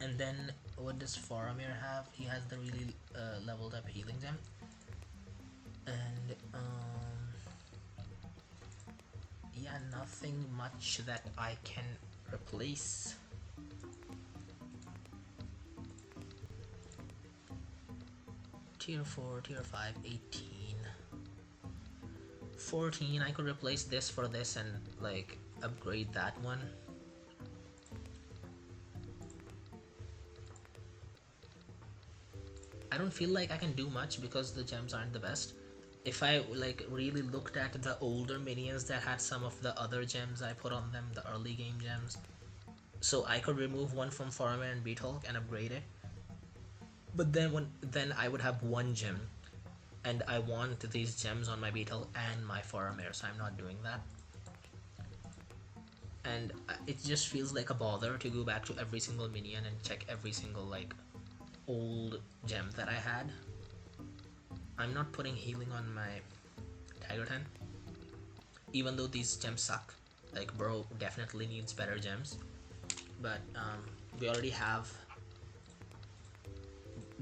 And then, what does Faramir have? He has the really leveled up healing gem. And, yeah, nothing much that I can replace. Tier 4, tier 5, 18. 14, I could replace this for this and, like, upgrade that one. I don't feel like I can do much because the gems aren't the best. If I like really looked at the older minions that had some of the other gems I put on them, the early game gems, so I could remove one from Faramir and Betehulk and upgrade it. But then I would have one gem, and I want these gems on my Betehulk and my Faramir, so I'm not doing that. And it just feels like a bother to go back to every single minion and check every single like old gem that I had. I'm not putting healing on my Tiger 10, even though these gems suck. Like, bro definitely needs better gems, but we already have,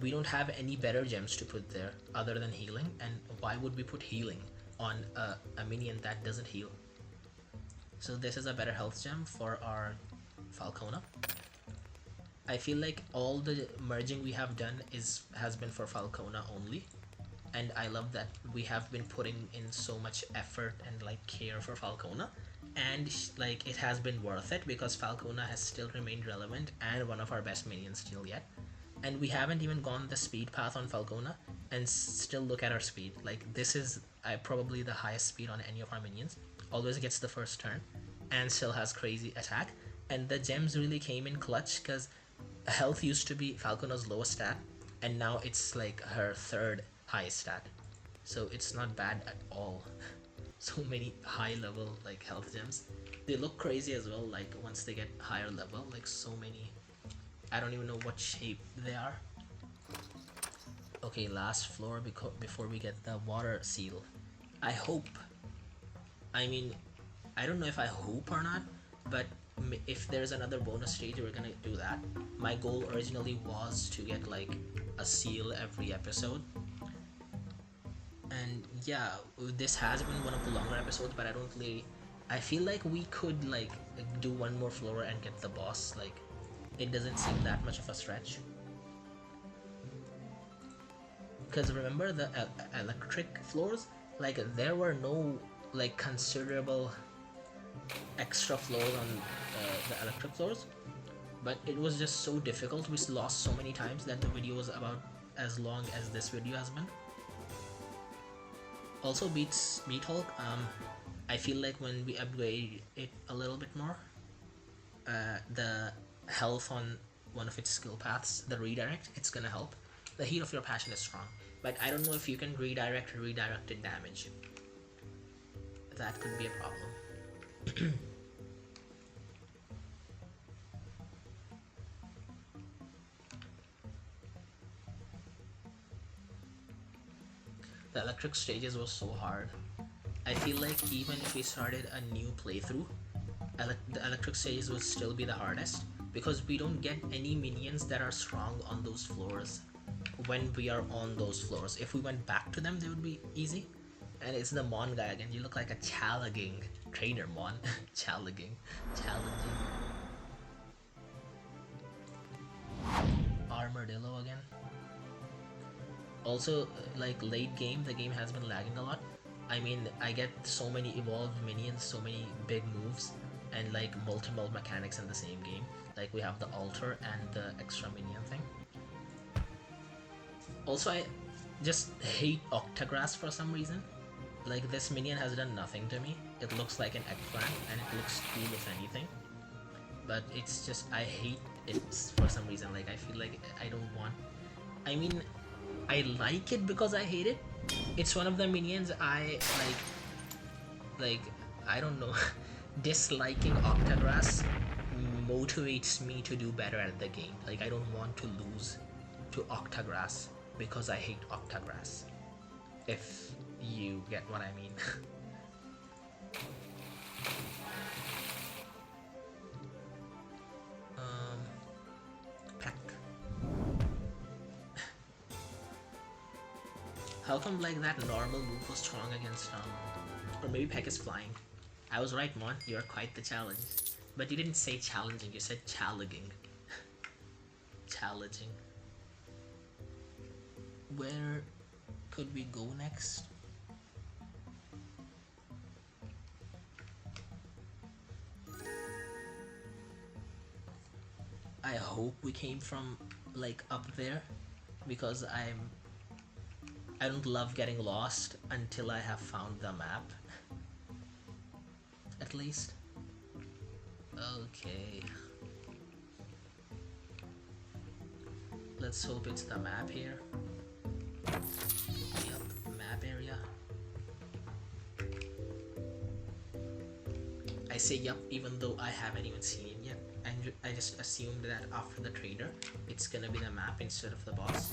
we don't have any better gems to put there other than healing, and why would we put healing on a minion that doesn't heal? So this is a better health gem for our Falcona. I feel like all the merging we have done has been for Falcona only, and I love that we have been putting in so much effort and like care for Falcona, and like it has been worth it because Falcona has still remained relevant and one of our best minions still yet. And we haven't even gone the speed path on Falcona, and still look at our speed. Like, this is probably the highest speed on any of our minions. Always gets the first turn and still has crazy attack. And the gems really came in clutch because health used to be Falcona's lowest stat, and now it's like her third highest stat. So it's not bad at all. So many high level like health gems. They look crazy as well, like once they get higher level, like so many I don't even know what shape they are. Okay, last floor before we get the water seal. I hope, I mean, I don't know if I hope or not, but if there's another bonus stage, we're gonna do that. My goal originally was to get like a seal every episode, and yeah, this has been one of the longer episodes, but I feel like we could like do one more floor and get the boss. Like, it doesn't seem that much of a stretch. Because remember the electric floors, like there were no like considerable extra floors on the electric floors, but it was just so difficult. We lost so many times that the video was about as long as this video has been. Also Betehulk, I feel like when we upgrade it a little bit more, the health on one of its skill paths, the redirect, it's gonna help. The heat of your passion is strong, but I don't know if you can redirect redirected damage. That could be a problem. The electric stages were so hard. I feel like even if we started a new playthrough, the electric stages would still be the hardest, because we don't get any minions that are strong on those floors when we are on those floors. If we went back to them, they would be easy. And it's the Mon guy again. You look like a challenging trainer, Mon. Challenging. Armadillo again. Also, like late game, the game has been lagging a lot. I mean, I get so many evolved minions, so many big moves, and like multiple mechanics in the same game. Like we have the altar and the extra minion thing. Also, I just hate Octagrass for some reason. Like, this minion has done nothing to me. It looks like an eggplant, and it looks cool if anything. But it's just, I hate it for some reason. Like, I feel like I don't want... I mean, I like it because I hate it. It's one of the minions I, like, I don't know. Disliking Octagrass motivates me to do better at the game. Like, I don't want to lose to Octagrass because I hate Octagrass. If you get what I mean. Peck. How come like that normal move was strong against or maybe Peck is flying. I was right, Mon, you're quite the challenge. But you didn't say challenging, you said challenging. Challenging. Where could we go next? I hope we came from like up there, because I don't love getting lost until I have found the map. At least. Okay. Let's hope it's the map here. Yep, map area. I say yup even though I haven't even seen it yet. And I just assumed that after the trader, it's gonna be the map instead of the boss.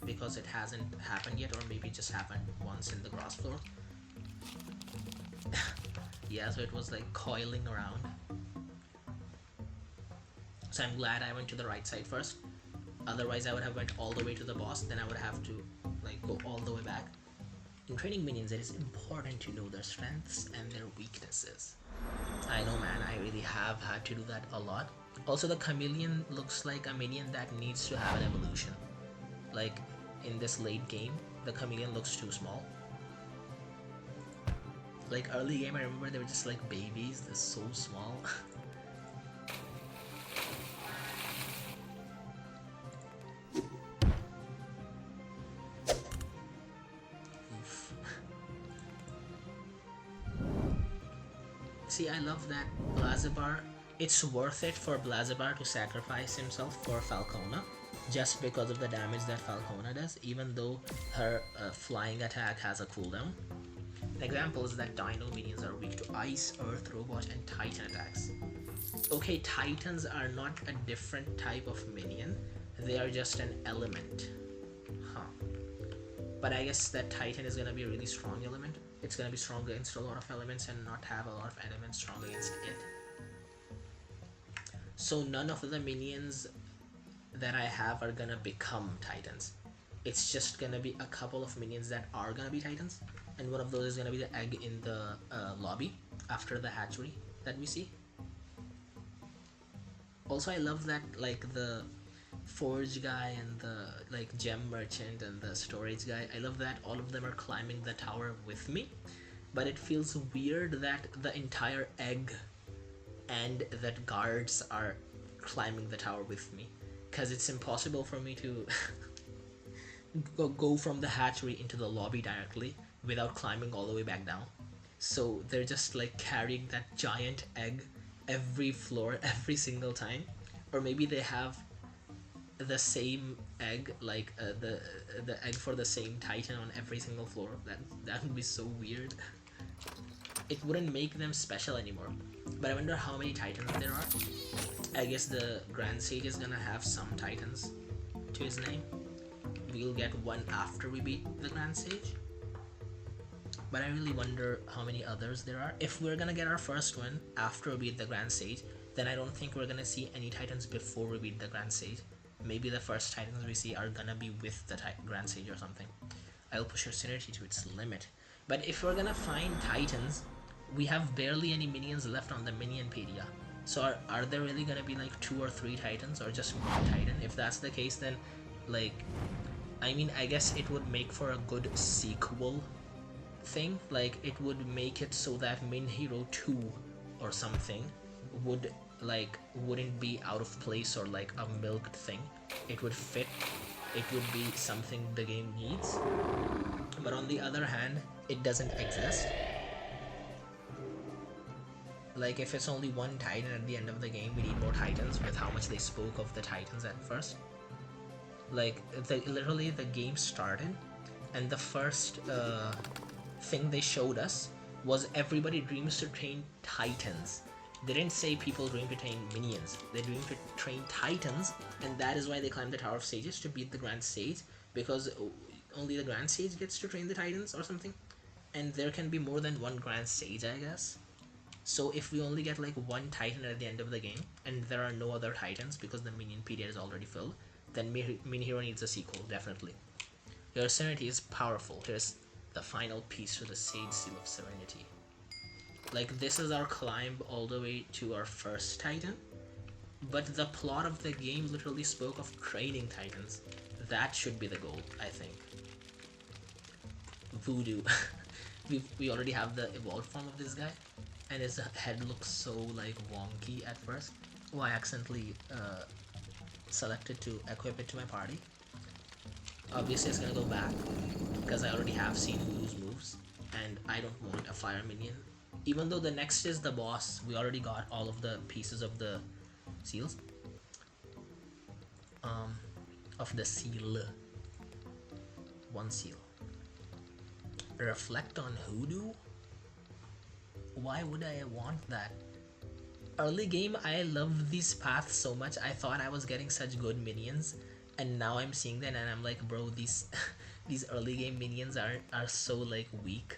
Because it hasn't happened yet, or maybe it just happened once in the grass floor. Yeah, so it was like coiling around. So I'm glad I went to the right side first. Otherwise I would have went all the way to the boss, then I would have to like go all the way back. In training minions, it is important to know their strengths and their weaknesses. I know, man, I really have had to do that a lot. Also, the chameleon looks like a minion that needs to have an evolution. Like, in this late game, the chameleon looks too small. Like, early game, I remember they were just like babies, they're so small. See, I love that Blazibar. It's worth it for Blazibar to sacrifice himself for Falcona, just because of the damage that Falcona does, even though her flying attack has a cooldown. An example is that Dino minions are weak to Ice, Earth, Robot, and Titan attacks. Okay, titans are not a different type of minion, they are just an element. Huh. But I guess that titan is gonna be a really strong element. It's gonna be strong against a lot of elements and not have a lot of elements strong against it. So none of the minions that I have are gonna become titans. It's just gonna be a couple of minions that are gonna be titans, and one of those is gonna be the egg in the lobby after the hatchery that we see. Also, I love that like the forge guy and the like gem merchant and the storage guy, I love that all of them are climbing the tower with me, but it feels weird that the entire egg and that guards are climbing the tower with me, because it's impossible for me to go from the hatchery into the lobby directly without climbing all the way back down. So they're just like carrying that giant egg every floor every single time, or maybe they have the same egg, like the egg for the same titan on every single floor. That would be so weird. It wouldn't make them special anymore. But I wonder how many titans there are. I guess the Grand Sage is gonna have some titans to his name. We'll get one after we beat the Grand Sage. But I really wonder how many others there are. If we're gonna get our first one after we beat the Grand Sage, then I don't think we're gonna see any titans before we beat the Grand Sage. Maybe the first titans we see are gonna be with the Grand Sage or something. I'll push our Serenity to its limit. But if we're gonna find titans, we have barely any minions left on the Minionpedia. So are there really gonna be like 2 or 3 titans, or just 1 titan? If that's the case, then like, I mean, I guess it would make for a good sequel thing. Like, it would make it so that Min Hero 2 or something would like wouldn't be out of place or like a milked thing. It would fit. It would be something the game needs. But on the other hand, it doesn't exist. Like, if it's only 1 titan at the end of the game, we need more titans, with how much they spoke of the titans at first. Like, literally the game started and the first thing they showed us was everybody dreams to train titans. They didn't say people dream to train minions. They dream to train titans, and that is why they climbed the Tower of Sages to beat the Grand Sage, because only the Grand Sage gets to train the titans or something. And there can be more than 1 Grand Sage, I guess. So if we only get like 1 titan at the end of the game, and there are no other titans because the Minionpedia is already filled, then Min Hero needs a sequel, definitely. Your Serenity is powerful. Here's the final piece to the Sage Seal of Serenity. Like, this is our climb all the way to our first titan, but the plot of the game literally spoke of training titans. That should be the goal, I think. Voodoo. we already have the evolved form of this guy, and his head looks so like wonky at first. Oh, I accidentally selected to equip it to my party. Obviously it's gonna go back because I already have seen Voodoo's moves, and I don't want a fire minion. Even though the next is the boss, we already got all of the pieces of the seals. Of the seal. 1 seal. Reflect on Hoodoo? Why would I want that? Early game, I loved these paths so much. I thought I was getting such good minions, and now I'm seeing that and I'm like, bro, these these early game minions are so like weak.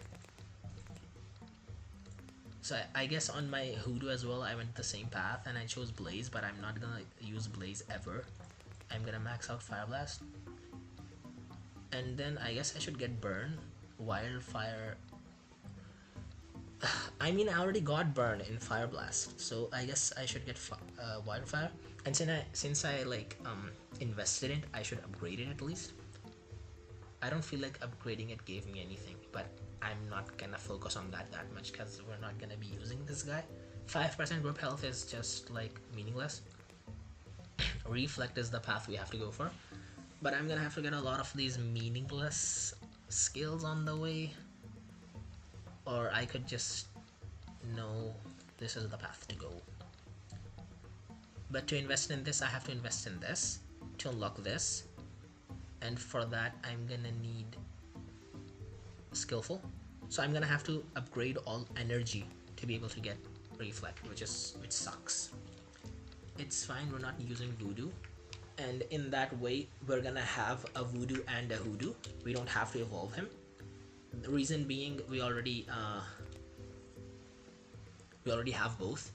So I guess on my Hoodoo as well, I went the same path and I chose Blaze, but I'm not gonna use Blaze ever. I'm gonna max out Fire Blast. And then I guess I should get Burn. Wildfire. I mean, I already got Burn in Fire Blast, so I guess I should get Wildfire. And since I like invested in it, I should upgrade it at least. I don't feel like upgrading it gave me anything, but I'm not gonna focus on that much because we're not gonna be using this guy. 5% group health is just like meaningless. Reflect is the path we have to go for, but I'm gonna have to get a lot of these meaningless skills on the way, or I could just know this is the path to go. But to invest in this, I have to invest in this to unlock this, and for that I'm gonna need skillful, so I'm gonna have to upgrade all energy to be able to get reflect, which sucks. It's fine, we're not using voodoo. And in that way, we're gonna have a voodoo and a hoodoo. We don't have to evolve him. The reason being, we already have both.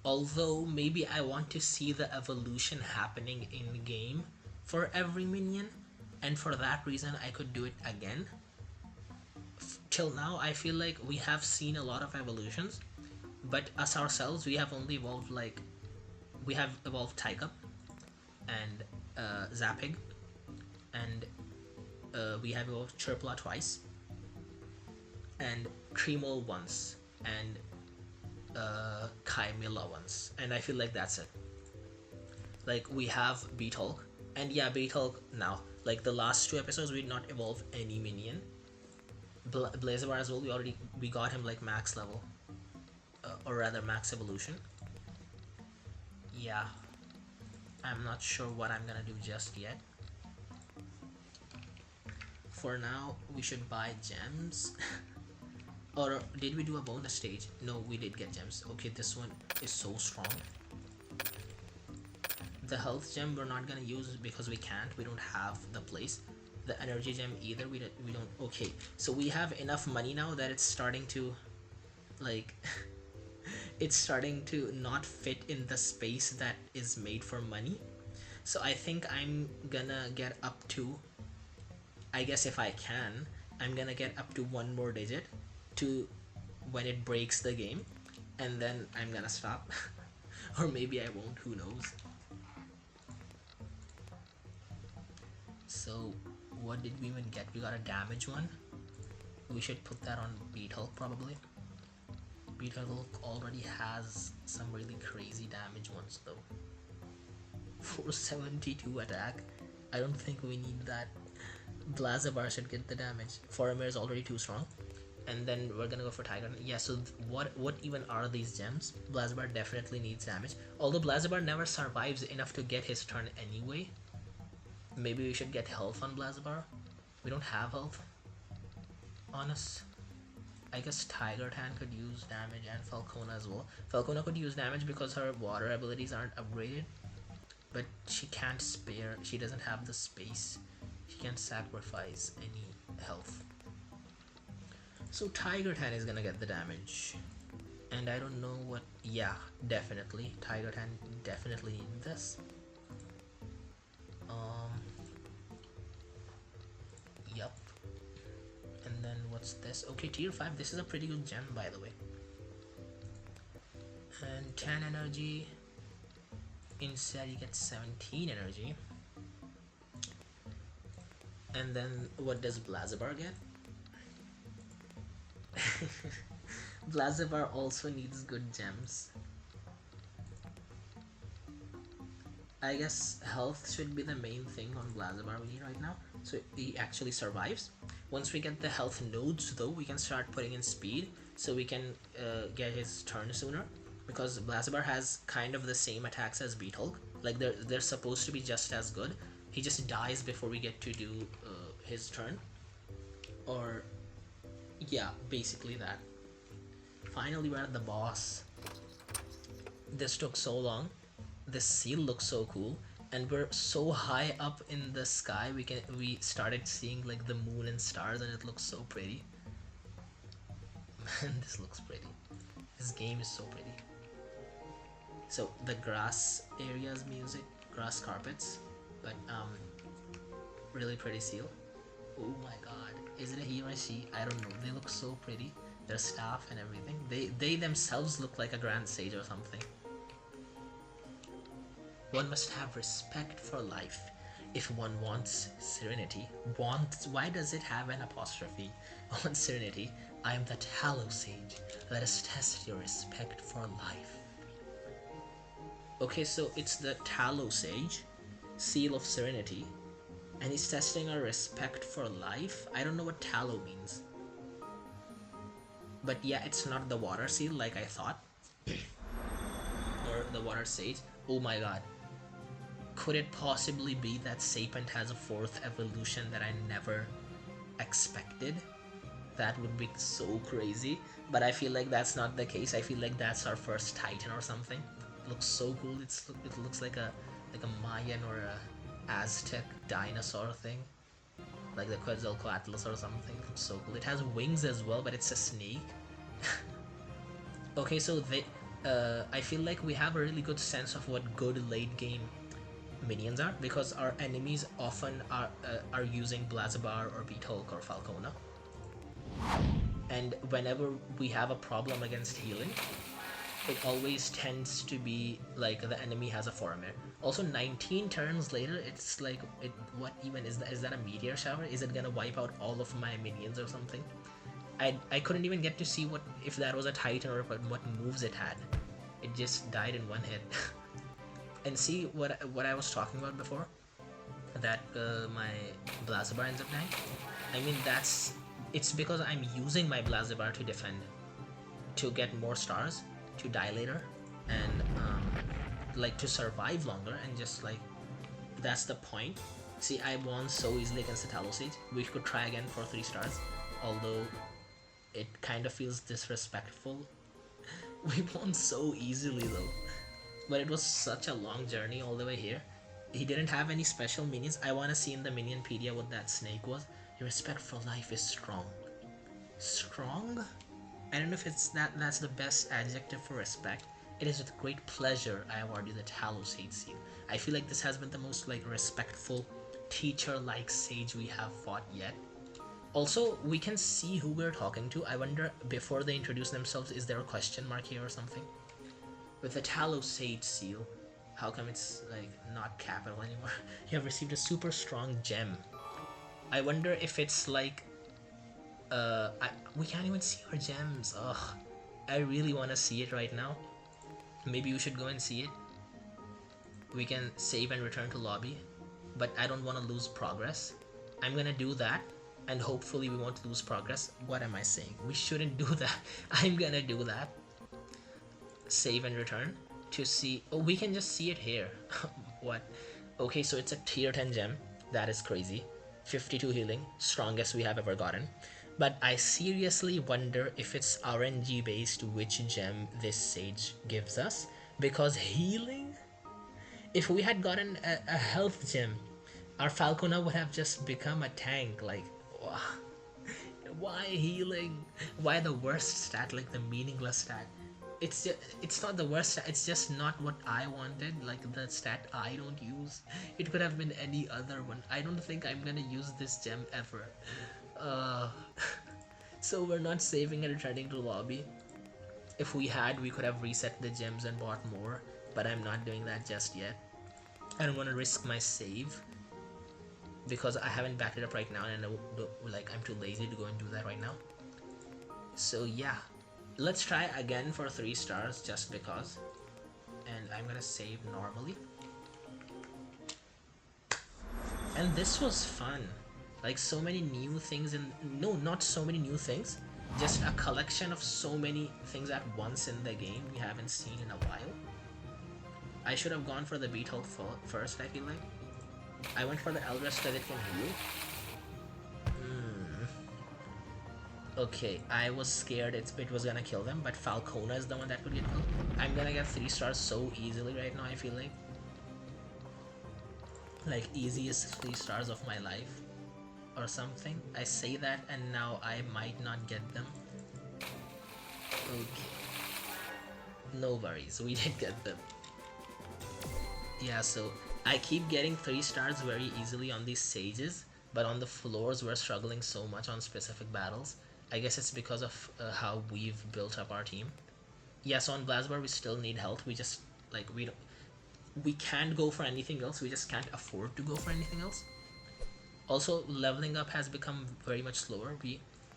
Although maybe I want to see the evolution happening in game for every minion, and for that reason I could do it again. Till now I feel like we have seen a lot of evolutions, but us ourselves, we have only evolved like, we have evolved Tyka and Zapig, and we have evolved Chirpla twice, and Tremol once, and Chimilla once, and I feel like that's it. Like, we have Betehulk, and yeah, Betehulk now. Like, the last 2 episodes, we did not evolve any minion. Blazivar as well, we got him like max level, or rather max evolution. Yeah, I'm not sure what I'm gonna do just yet. For now, we should buy gems. Or did we do a bonus stage? No, we did get gems. Okay, this one is so strong. The health gem we're not gonna use because we can't. We don't have the place. The energy gem either. We don't. Okay, so we have enough money now that it's starting to, like, it's starting to not fit in the space that is made for money. So I think I'm gonna get up to, I guess if I can, I'm gonna get up to one more digit to when it breaks the game, and then I'm gonna stop. Or maybe I won't, who knows. So what did we even get? We got a damage one. We should put that on Betehulk probably. Betehulk already has some really crazy damage ones though. 472 attack. I don't think we need that. Blazivar should get the damage. Faramir is already too strong. And then we're gonna go for Tiger. Yeah, so what even are these gems? Blazivar definitely needs damage. Although Blazivar never survives enough to get his turn anyway. Maybe we should get health on Blazivar. We don't have health on us. I guess Tiger Tan could use damage, and Falcona as well. Falcona could use damage because her water abilities aren't upgraded. But she can't spare, she doesn't have the space. She can't sacrifice any health. So Tiger Tan is gonna get the damage. And I don't know what, yeah, definitely. Tiger Tan definitely needs this. Yup. And then what's this? Okay, tier 5, this is a pretty good gem by the way. And 10 energy. Instead you get 17 energy. And then what does Blazivar get? Blazivar also needs good gems. I guess health should be the main thing on Blazivar we need right now. So he actually survives. Once we get the health nodes though, we can start putting in speed so we can get his turn sooner. Because Blazivar has kind of the same attacks as Betehulk. Like they're supposed to be just as good. He just dies before we get to do his turn. Or yeah, basically that. Finally we're at the boss. This took so long. This seal looks so cool, and we're so high up in the sky. We started seeing like the moon and stars, and it looks so pretty. Man, this looks pretty. This game is so pretty. So the grass areas music, grass carpets, but really pretty seal. Oh my god, is it a he or a she? I don't know. They look so pretty. Their staff and everything. They themselves look like a grand sage or something. One must have respect for life if one wants serenity. Wants, why does it have an apostrophe? On serenity, I am the Talo Sage. Let us test your respect for life. Okay, so it's the Talo Sage, seal of serenity, and he's testing our respect for life. I don't know what Talo means. But yeah, it's not the water seal like I thought. Or the water sage. Oh my god. Could it possibly be that Sapent has a 4th evolution that I never expected? That would be so crazy. But I feel like that's not the case. I feel like that's our first Titan or something. looks so cool. It looks like a Mayan or a Aztec dinosaur thing, like the Quetzalcoatlus or something. It looks so cool. It has wings as well, but it's a snake. Okay, so I feel like we have a really good sense of what good late game minions are, because our enemies often are using Blazabar or Betehulk or Falcona, and whenever we have a problem against healing, it always tends to be like the enemy has a Faramir. Also, 19 turns later, it's like, what even is that? Is that a meteor shower? Is it gonna wipe out all of my minions or something? I couldn't even get to see what if that was a Titan or what moves it had. It just died in one hit. And see what I was talking about before, that my Blazabar ends up dying. I mean, it's because I'm using my Blazabar to defend, to get more stars, to die later, and like to survive longer, and just like that's the point. See, I won so easily against the Talo Sage. We could try again for 3 stars, although it kind of feels disrespectful. We won so easily though, but it was such a long journey all the way here. He didn't have any special minions. I want to see in the Minionpedia what that snake was. Your respect for life is strong. Strong? I don't know if that's the best adjective for respect. It is with great pleasure I award you the Talo Sage seal. I feel like this has been the most like respectful, teacher-like sage we have fought yet. Also, we can see who we're talking to. I wonder, before they introduce themselves, is there a question mark here or something? With the Talo Sage seal, how come it's like not capital anymore? You have received a super strong gem. I wonder if it's like we can't even see our gems. Ugh, I really want to see it right now. Maybe we should go and see it. We can save and return to lobby, but I don't want to lose progress. I'm gonna do that, and hopefully we won't lose progress. What am I saying? We shouldn't do that. I'm gonna do that. Save and return to see. Oh, we can just see it here. What? Okay, so it's a tier 10 gem. That is crazy. 52 healing, strongest we have ever gotten. But I seriously wonder if it's RNG based which gem this sage gives us, because healing, if we had gotten a health gem, our Falcona would have just become a tank. Like, why healing? Why the worst stat, like the meaningless stat? It's not the worst stat, it's just not what I wanted, like the stat I don't use. It could have been any other one. I don't think I'm gonna use this gem ever. Uh, so we're not saving and returning to lobby. If we had, we could have reset the gems and bought more, but I'm not doing that just yet. I don't want to risk my save because I haven't backed it up right now, and like I'm too lazy to go and do that right now. So yeah, let's try again for 3 stars just because, and I'm gonna save normally. And this was fun, like so many new things, and no, not so many new things, just a collection of so many things at once in the game we haven't seen in a while. I should have gone for the Betehulk first, I feel like. I went for the Eldritch because it can heal. Okay, I was scared it was gonna kill them, but Falcona is the one that could get killed. I'm gonna get 3 stars so easily right now, I feel like. Like, easiest 3 stars of my life. Or something. I say that and now I might not get them. Okay. No worries, we did get them. Yeah, so I keep getting 3 stars very easily on these sages, but on the floors we're struggling so much on specific battles. I guess it's because of how we've built up our team. Yeah, so on Blazbar we still need health. We just, like, we can't go for anything else. We just can't afford to go for anything else. Also, leveling up has become very much slower.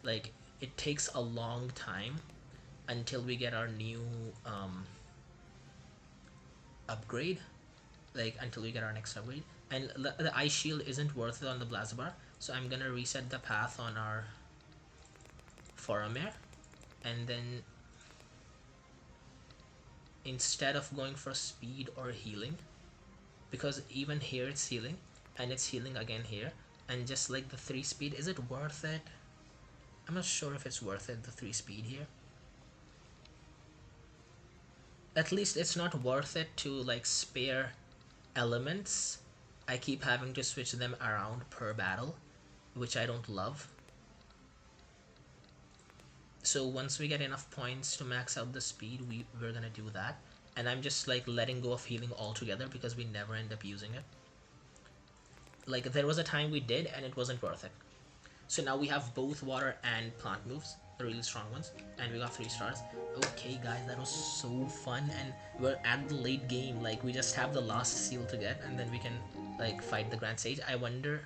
Like, it takes a long time until we get our new upgrade. Like, until we get our next upgrade. And the ice shield isn't worth it on the Blazabar, so I'm gonna reset the path on our Faramir, and then instead of going for speed or healing, because even here it's healing and it's healing again here, and just like the 3 speed, is it worth it? I'm not sure if it's worth it, the 3 speed here. At least it's not worth it to like spare elements. I keep having to switch them around per battle, which I don't love. So once we get enough points to max out the speed, we're gonna do that. And I'm just like letting go of healing altogether because we never end up using it. Like there was a time we did and it wasn't worth it. So now we have both water and plant moves, the really strong ones, and we got 3 stars. Okay guys, that was so fun, and we're at the late game. Like we just have the last seal to get and then we can like fight the Grand Sage. I wonder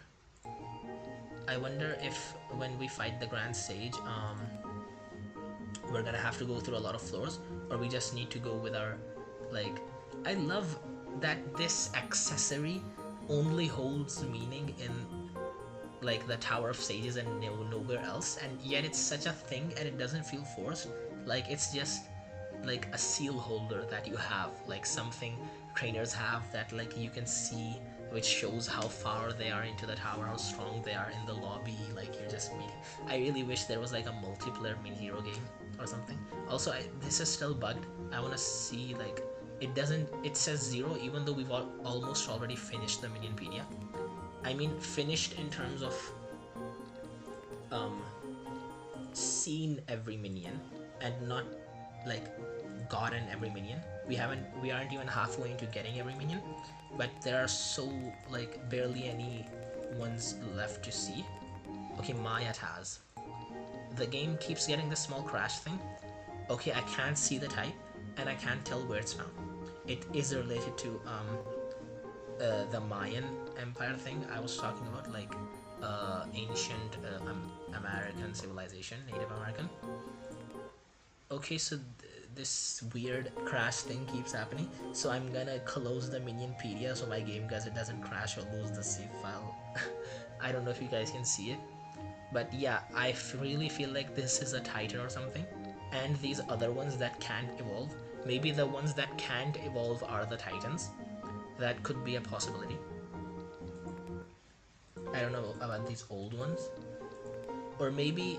if when we fight the Grand Sage, we're gonna have to go through a lot of floors, or we just need to go with our like. I love that this accessory only holds meaning in like the Tower of Sages and nowhere else, and yet it's such a thing and it doesn't feel forced. Like it's just like a seal holder that you have, like something trainers have that like you can see, which shows how far they are into the tower, how strong they are in the lobby. Like you're just meeting. I really wish there was like a multiplayer mini hero game or something. Also, this is still bugged. I want to see like it doesn't. It says 0 even though we've almost already finished the Minionpedia. I mean finished in terms of um seen every minion and not like gotten every minion. We aren't even halfway into getting every minion, but there are so like barely any ones left to see. Okay, Maya has. The game keeps getting this small crash thing. Okay, I can't see the type and I can't tell where it's found. It is related to the Mayan Empire thing I was talking about, like ancient American civilization, Native American. Okay, so this weird crash thing keeps happening, so I'm gonna close the Minionpedia so my game guys it doesn't crash or lose the save file. I don't know if you guys can see it, but yeah, I really feel like this is a Titan or something, and these other ones that can't evolve, maybe the ones that can't evolve are the Titans. That could be a possibility. I don't know about these old ones. Or maybe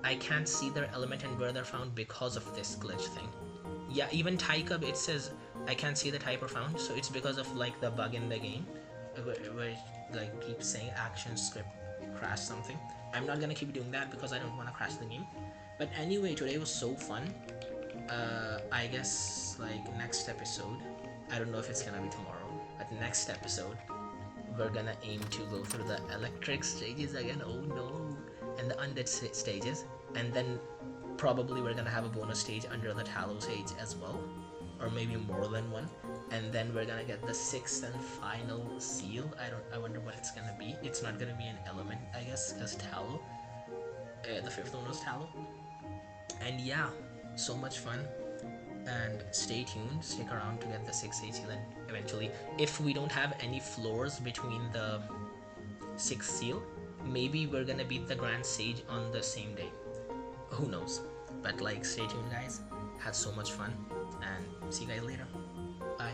I can't see their element and where they're found because of this glitch thing. Yeah, even Tycub, it says I can't see the type or found, so it's because of like the bug in the game where it like keeps saying action script crash something. I'm not gonna keep doing that because I don't want to crash the game. But anyway, today was so fun. I guess like next episode, I don't know if it's gonna be tomorrow, but next episode we're gonna aim to go through the electric stages again. Oh no, and the undead stages, and then probably we're gonna have a bonus stage under the Talo Sage as well, or maybe more than one. And then we're gonna get the 6th and final seal. I wonder what it's gonna be. It's not gonna be an element, I guess, because Talo. The 5th one was Talo. And yeah, so much fun. And stay tuned, stick around to get the 6th seal, and eventually, if we don't have any floors between the 6th seal, maybe we're gonna beat the Grand Sage on the same day. Who knows? But like, stay tuned guys, had so much fun, and see you guys later. Bye.